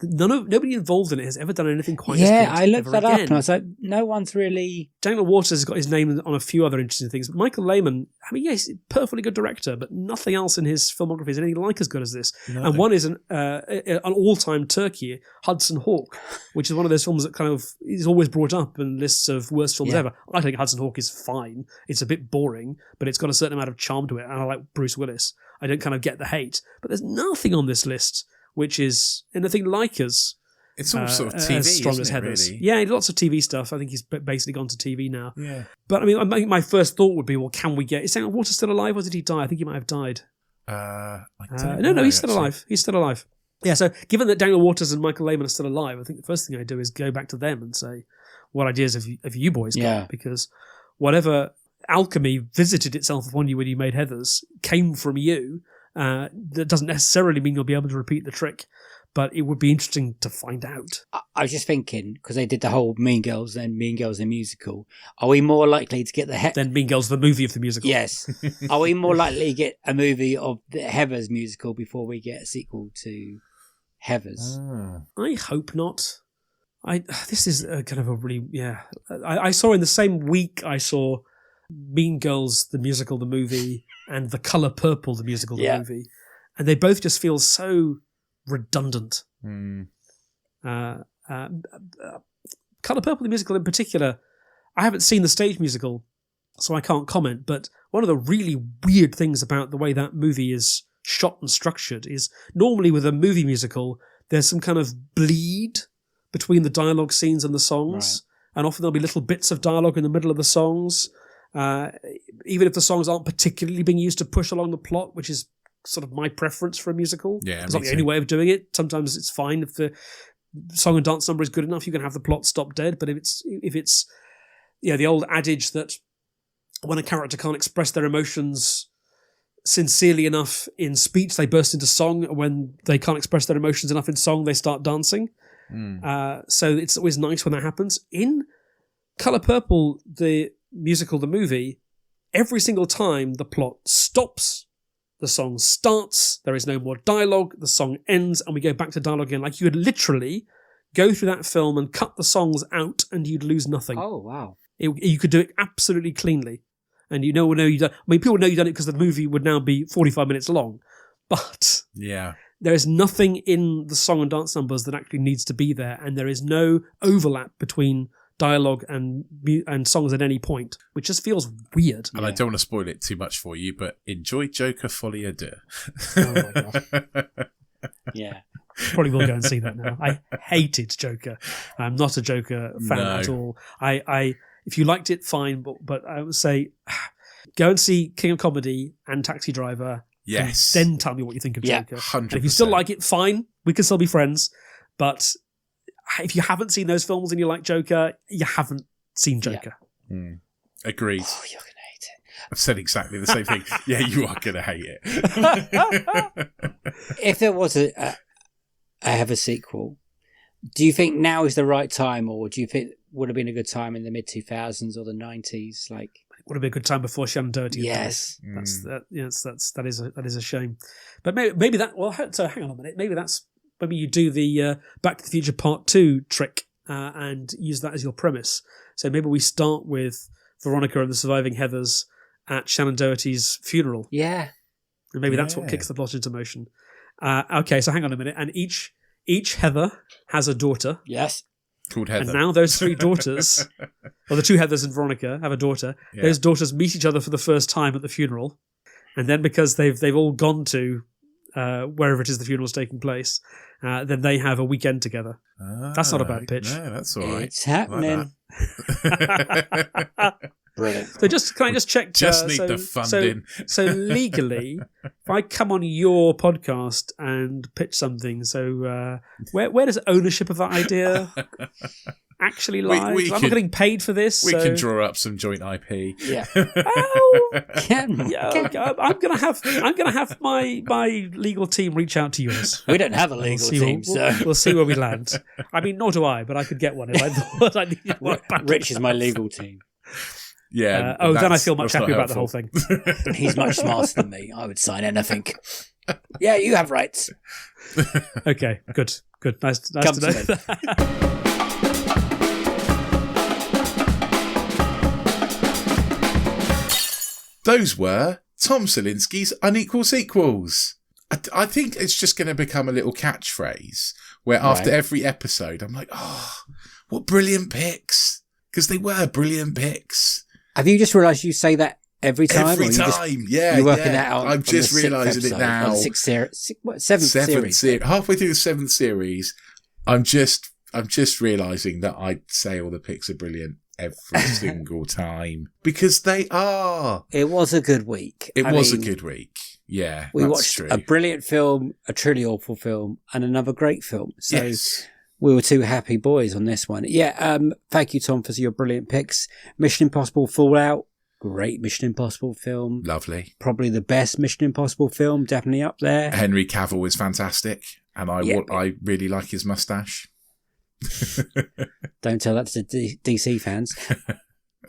nobody involved in it has ever done anything quite as good. Yeah, I looked that up again. and I was like, no one's really... Daniel Waters has got his name on a few other interesting things, but Michael Lehmann, I mean, yes, perfectly good director, but nothing else in his filmography is anything like as good as this. No. And one is an all-time turkey, Hudson Hawk, which is one of those films that kind of is always brought up in lists of worst films ever. I think Hudson Hawk is fine. It's a bit boring, but it's got a certain amount of charm to it, and I like Bruce Willis. I don't kind of get the hate, but there's nothing on this list which is anything like us. It's all sort of TV, as strong isn't as it, Heather's. really? Yeah, lots of TV stuff. I think he's basically gone to TV now. Yeah. But I mean, I think my first thought would be, well, can we get... Is Daniel Waters still alive, or did he die? I think he might have died. No, he's still alive. He's still alive. Yeah, so given that Daniel Waters and Michael Lehmann are still alive, I think the first thing I do is go back to them and say, what ideas have you boys got? Yeah. Because whatever alchemy visited itself upon you when you made Heathers came from you. That doesn't necessarily mean you'll be able to repeat the trick, but it would be interesting to find out. I was just thinking, because they did the whole Mean Girls, then Mean Girls the musical, are we more likely to get the... Then Mean Girls the movie of the musical. Yes. Are we more likely to get a movie of the Heathers musical before we get a sequel to Heathers? I hope not. This is kind of a really... Yeah. I saw in the same week, I saw Mean Girls the musical, the movie, and The Colour Purple the musical, the movie. And they both just feel so redundant. Colour Purple the musical in particular, I haven't seen the stage musical, so I can't comment, but one of the really weird things about the way that movie is shot and structured is normally with a movie musical, there's some kind of bleed between the dialogue scenes and the songs, and often there'll be little bits of dialogue in the middle of the songs, even if the songs aren't particularly being used to push along the plot, which is sort of my preference for a musical. Yeah, it's not the only way of doing it. Sometimes it's fine if the song and dance number is good enough, you can have the plot stop dead. But if it's the old adage that when a character can't express their emotions sincerely enough in speech, they burst into song. When they can't express their emotions enough in song, they start dancing. So it's always nice when that happens. In Colour Purple, the musical, the movie, every single time the plot stops, the song starts, there is no more dialogue, the song ends, and we go back to dialogue again. Like you would literally go through that film and cut the songs out and you'd lose nothing. Oh, wow. You could do it absolutely cleanly. And you know you've done. I mean, people know you've done it because the movie would now be 45 minutes long. But there is nothing in the song and dance numbers that actually needs to be there, and there is no overlap between dialogue and songs at any point, which just feels weird. And I don't want to spoil it too much for you, but enjoy Joker Folie à Deux. Oh my gosh. Yeah. Probably will go and see that now. I hated Joker. I'm not a Joker fan at all. I if you liked it, fine, but I would say go and see King of Comedy and Taxi Driver. Yes. And then tell me what you think of Joker. 100%. And if you still like it, fine. We can still be friends. But if you haven't seen those films and you like Joker, you haven't seen Joker. Agreed. Oh, you're going to hate it. I've said exactly the same thing. Yeah, you are going to hate it. If there was a Heather sequel, do you think now is the right time, or do you think would have been a good time in the mid-2000s or the 90s? Like, would have been a good time before Shannon Doherty. Yes. That is a shame. But maybe that. Well, so hang on a minute. Maybe you do the Back to the Future Part 2 trick and use that as your premise. So maybe we start with Veronica and the surviving Heathers at Shannon Doherty's funeral. Yeah. And maybe that's what kicks the plot into motion. Okay, so hang on a minute. And each Heather has a daughter. Yes. Called Heather. And now those three daughters, or the two Heathers and Veronica, have a daughter. Yeah. Those daughters meet each other for the first time at the funeral. And then because they've all gone to wherever it is the funeral is taking place, then they have a weekend together. That's not a bad pitch. No, that's all right. It's happening. Brilliant. So can I just check? Just need the funding. So legally, if I come on your podcast and pitch something, so where does ownership of that idea actually lie? I'm not getting paid for this. We can draw up some joint IP. Yeah. I'm gonna have my legal team reach out to yours. We don't have a legal team, so we'll see where we land. I mean, nor do I, but I could get one if I thought I needed one. Rich is my legal team. Yeah. Then I feel much happier about the whole thing. He's much smarter than me. I would sign anything. Yeah, you have rights. Okay, good. Nice to know that. Those were Tom Salinsky's Unequal sequels. I think it's just going to become a little catchphrase where after every episode, I'm like, oh, what brilliant picks. Because they were brilliant picks. Have you just realised you say that every time? Every time, yeah. You're working that out. I'm just realising it now. Seventh series. Halfway through the 7th series, I'm just realising that I say all the picks are brilliant every single time. Because they are. It was a good week. It was a good week. Yeah, we watched a brilliant film, a truly awful film, and another great film. So yes. We were two happy boys on this one. Yeah, thank you, Tom, for your brilliant picks. Mission Impossible Fallout, great Mission Impossible film. Lovely. Probably the best Mission Impossible film, definitely up there. Henry Cavill is fantastic, and I really like his moustache. Don't tell that to the DC fans.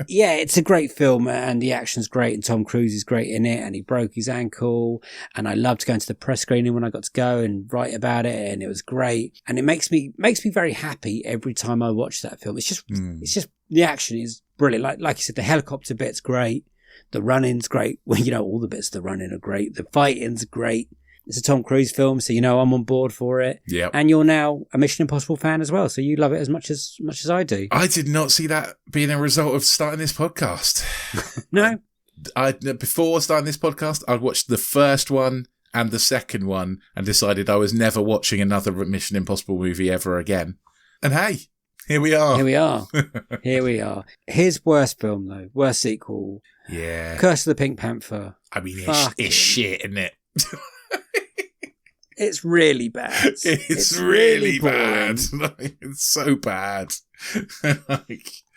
Yeah, it's a great film and the action's great and Tom Cruise is great in it and he broke his ankle and I loved going to the press screening when I got to go and write about it and it was great and it makes me very happy every time I watch that film. It's just the action is brilliant. Like you said, the helicopter bit's great, the run-in's great. Well, all the bits of the run-in are great. The fighting's great. It's a Tom Cruise film, so I'm on board for it. Yeah. And you're now a Mission Impossible fan as well, so you love it as much as I do. I did not see that being a result of starting this podcast. No. Before starting this podcast, I watched the first one and the second one and decided I was never watching another Mission Impossible movie ever again. And hey, here we are. Here we are. His worst film, though. Worst sequel. Yeah. Curse of the Pink Panther. I mean, it's shit, isn't it? It's really bad. It's really bad. It's so bad.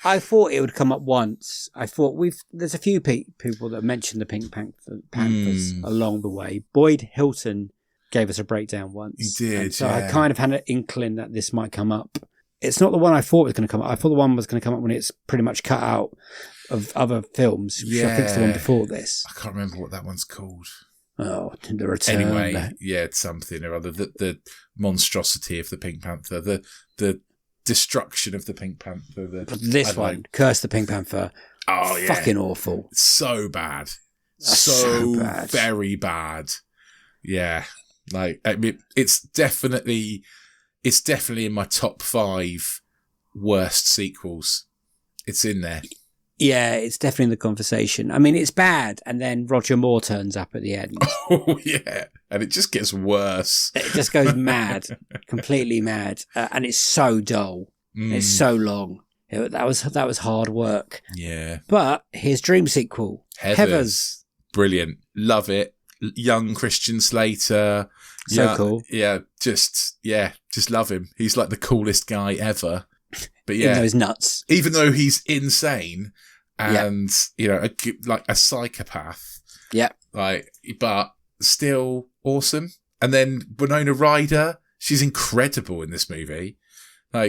I thought it would come up once. I thought there's a few people that mentioned the Pink Panthers along the way. Boyd Hilton gave us a breakdown once. He did. And so I kind of had an inkling that this might come up. It's not the one I thought was going to come up. I thought the one was going to come up when it's pretty much cut out of other films. Yeah. Which I think it's the one before this. I can't remember what that one's called. Oh, the return. Anyway, yeah, it's something or other. The monstrosity of the Pink Panther, the destruction of the Pink Panther. This one, Curse the Pink Panther. Oh, yeah. Fucking awful. So bad. So bad. Very bad. Yeah. It's definitely in my top 5 worst sequels. It's in there. Yeah, it's definitely in the conversation. I mean, it's bad, and then Roger Moore turns up at the end. Oh, yeah. And it just gets worse. It just goes mad, completely mad. And it's so dull. It's so long. That was hard work. Yeah. But his dream sequel, Heathers. Brilliant. Love it. Young Christian Slater. So cool. Yeah, just love him. He's like the coolest guy ever. But yeah. Even though he's nuts. Even though he's insane. And, like a psychopath. Yeah. But still awesome. And then Winona Ryder, she's incredible in this movie.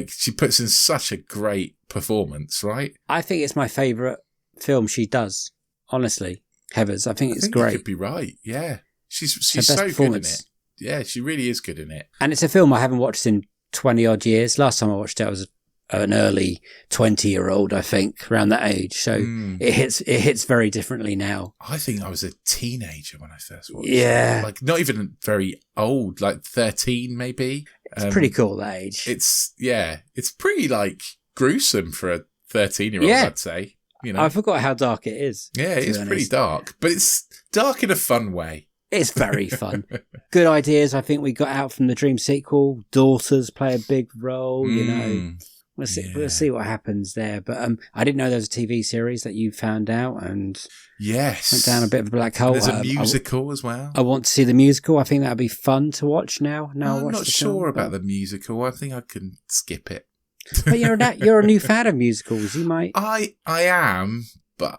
She puts in such a great performance, right? I think it's my favourite film she does, honestly. Heathers. I think it's great. You could be right, yeah. She's so good in it. Yeah, she really is good in it. And it's a film I haven't watched in 20-odd years. Last time I watched it, I was an early 20-year-old, I think, around that age. So it hits very differently now. I think I was a teenager when I first watched it. Like, not even very old, like 13 maybe. It's pretty cool, that age. It's pretty, gruesome for a 13-year-old, I'd say. I forgot how dark it is. Yeah, it's pretty dark. But it's dark in a fun way. It's very fun. Good ideas, I think, we got out from the Dream sequel. Daughters play a big role, We'll see what happens there. But I didn't know there was a TV series that you found out and went down a bit of a black hole. And there's a musical as well. I want to see the musical. I think that would be fun to watch now. I'm not sure about the musical. I think I can skip it. But you're a new fan of musicals. You might. I am, but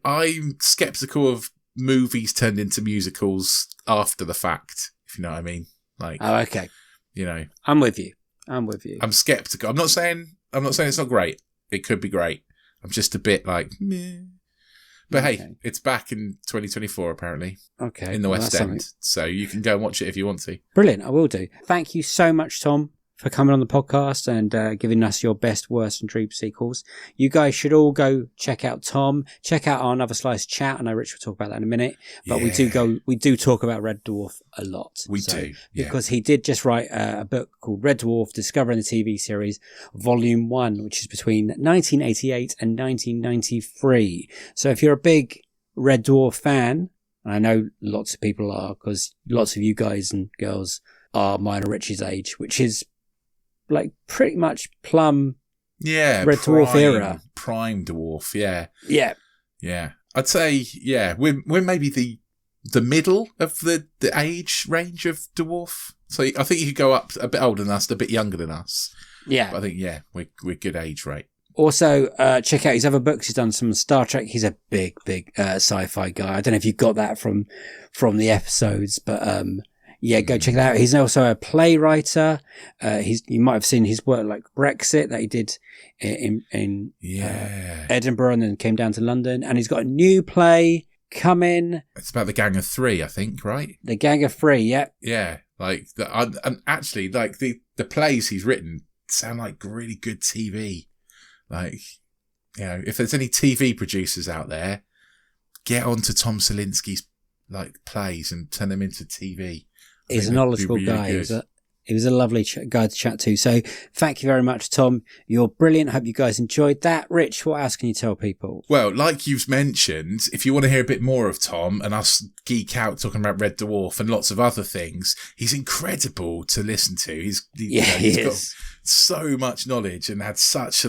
I'm skeptical of movies turned into musicals after the fact, if you know what I mean. Okay. I'm with you. I'm skeptical. I'm not saying it's not great. It could be great, I'm just a bit like, meh. But hey, it's back in 2024 apparently. Okay. In the West End. Something. So you can go and watch it if you want to. Brilliant. I will do. Thank you so much, Tom, for coming on the podcast and giving us your best, worst and dream sequels. You guys should all go check out Tom, check out our Another Slice chat. I know Rich will talk about that in a minute, but we do talk about Red Dwarf a lot. We do. Yeah. Because he did just write a book called Red Dwarf, Discovering the TV Series, Volume 1, which is between 1988 and 1993. So if you're a big Red Dwarf fan, and I know lots of people are, because lots of you guys and girls are mine or Rich's age, which is like pretty much plumb Red Dwarf era. Prime Dwarf, yeah. Yeah. Yeah. I'd say, yeah, we're maybe the middle of the age range of Dwarf. So I think you could go up a bit older than us, a bit younger than us. Yeah. But I think, yeah, we're good age rate. Also, check out his other books. He's done some Star Trek. He's a big sci-fi guy. I don't know if you got that from the episodes, but yeah, go check it out. He's also a playwright. You might have seen his work like Brexit that he did in Edinburgh and then came down to London. And he's got a new play coming. It's about the Gang of Three, I think, right? The Gang of Three, yeah. Yeah, like and actually, like the plays he's written sound like really good TV. Like, you know, if there's any TV producers out there, get onto Tom Salinsky's like plays and turn them into TV. He's a knowledgeable guy. He was a lovely guy to chat to. So thank you very much, Tom. You're brilliant. Hope you guys enjoyed that. Rich, what else can you tell people? Well, like you've mentioned, if you want to hear a bit more of Tom and us geek out talking about Red Dwarf and lots of other things, he's incredible to listen to. He's got so much knowledge and had such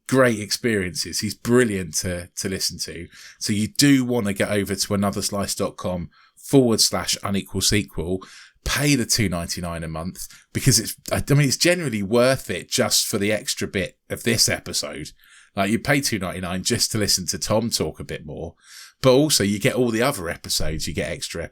great experiences. He's brilliant to listen to. So you do want to get over to anotherslice.com/unequal sequel. Pay the $2.99 a month because it's generally worth it just for the extra bit of this episode. Like you pay $2.99 just to listen to Tom talk a bit more, but also you get all the other episodes. You get extra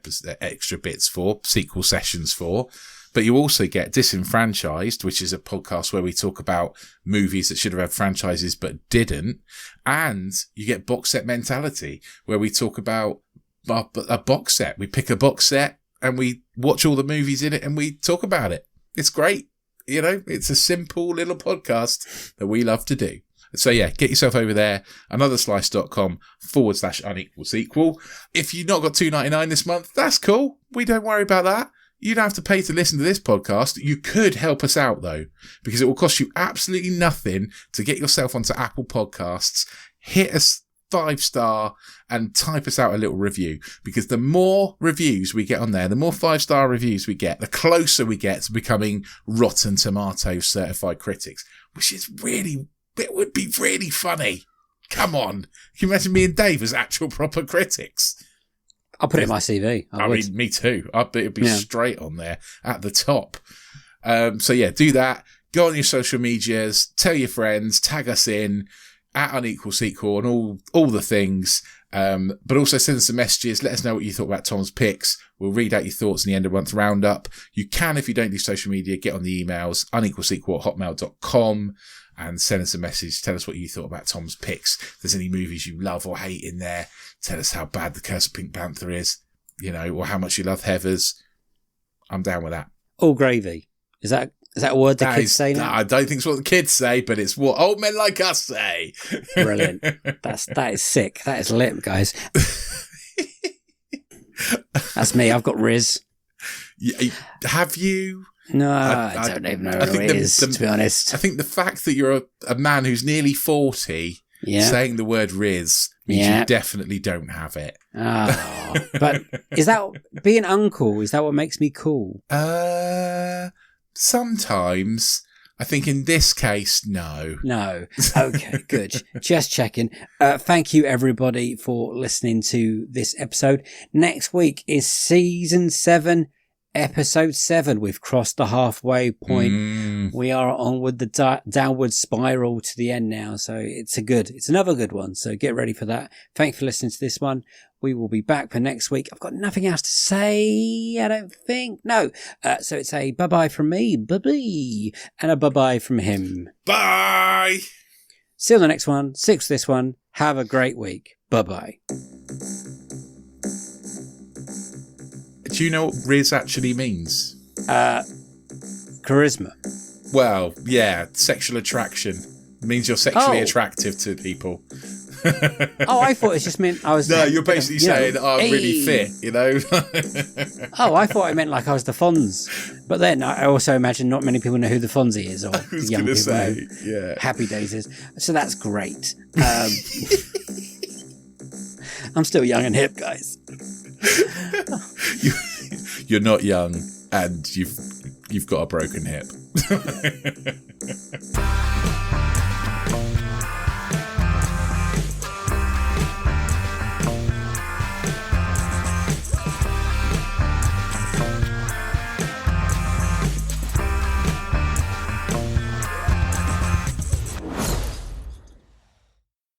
bits for sequel sessions for. But you also get Disenfranchised, which is a podcast where we talk about movies that should have had franchises but didn't. And you get Box Set Mentality, where we talk about a box set. We pick a box set and we watch all the movies in it and we talk about it. It's great. You know, it's a simple little podcast that we love to do. So yeah, get yourself over there, anotherslice.com/unequal sequel. If you've not got $2.99 this month, that's cool. We don't worry about that. You don't have to pay to listen to this podcast. You could help us out though, because it will cost you absolutely nothing to get yourself onto Apple Podcasts, hit us 5-star and type us out a little review, because the more reviews we get on there, the more 5-star reviews we get, the closer we get to becoming Rotten Tomatoes certified critics, which is it would be really funny. Come on. Can you imagine me and Dave as actual proper critics? I'll put it in my CV. I mean, me too. It'd be straight on there at the top. So yeah, do that. Go on your social medias, tell your friends, tag us in at Unequal Sequel and all the things. But also send us some messages. Let us know what you thought about Tom's picks. We'll read out your thoughts in the end of month roundup. You can, if you don't do social media, get on the emails, unequalsequel@hotmail.com, and send us a message. Tell us what you thought about Tom's picks. If there's any movies you love or hate in there, tell us how bad The Curse of Pink Panther is, or how much you love Heathers. I'm down with that. All gravy. Is that a word the kids say now? I don't think it's what the kids say, but it's what old men like us say. Brilliant. That is sick. That is lit, guys. That's me. I've got Riz. Have you? No, I don't even know who it is, to be honest. I think the fact that you're a man who's nearly 40 saying the word Riz means you definitely don't have it. Oh, but is that being uncle? Is that what makes me cool? Sometimes. I think in this case, no. No. Okay, good. Just checking. Thank you, everybody, for listening to this episode. Next week is Season 7, Episode 7. We've crossed the halfway point. We are onward the downward spiral to the end now. So it's another good one. So get ready for that. Thanks for listening to this one. We will be back for next week. I've got nothing else to say, I don't think. No. So it's a bye-bye from me, bye-bye, and a bye-bye from him. Bye! See you on the next one. 6 this one. Have a great week. Bye-bye. Do you know what Riz actually means? Charisma. Well, yeah, sexual attraction. It means you're sexually attractive to people. Oh, I thought it just meant I was... No, you're basically saying that I'm really fit, you know? Oh, I thought it meant like I was the Fonz. But then I also imagine not many people know who the Fonzie is, or I was young going people to say, know yeah. Happy Days is. So that's great. I'm still young and hip, guys. You're not young, and you've got a broken hip.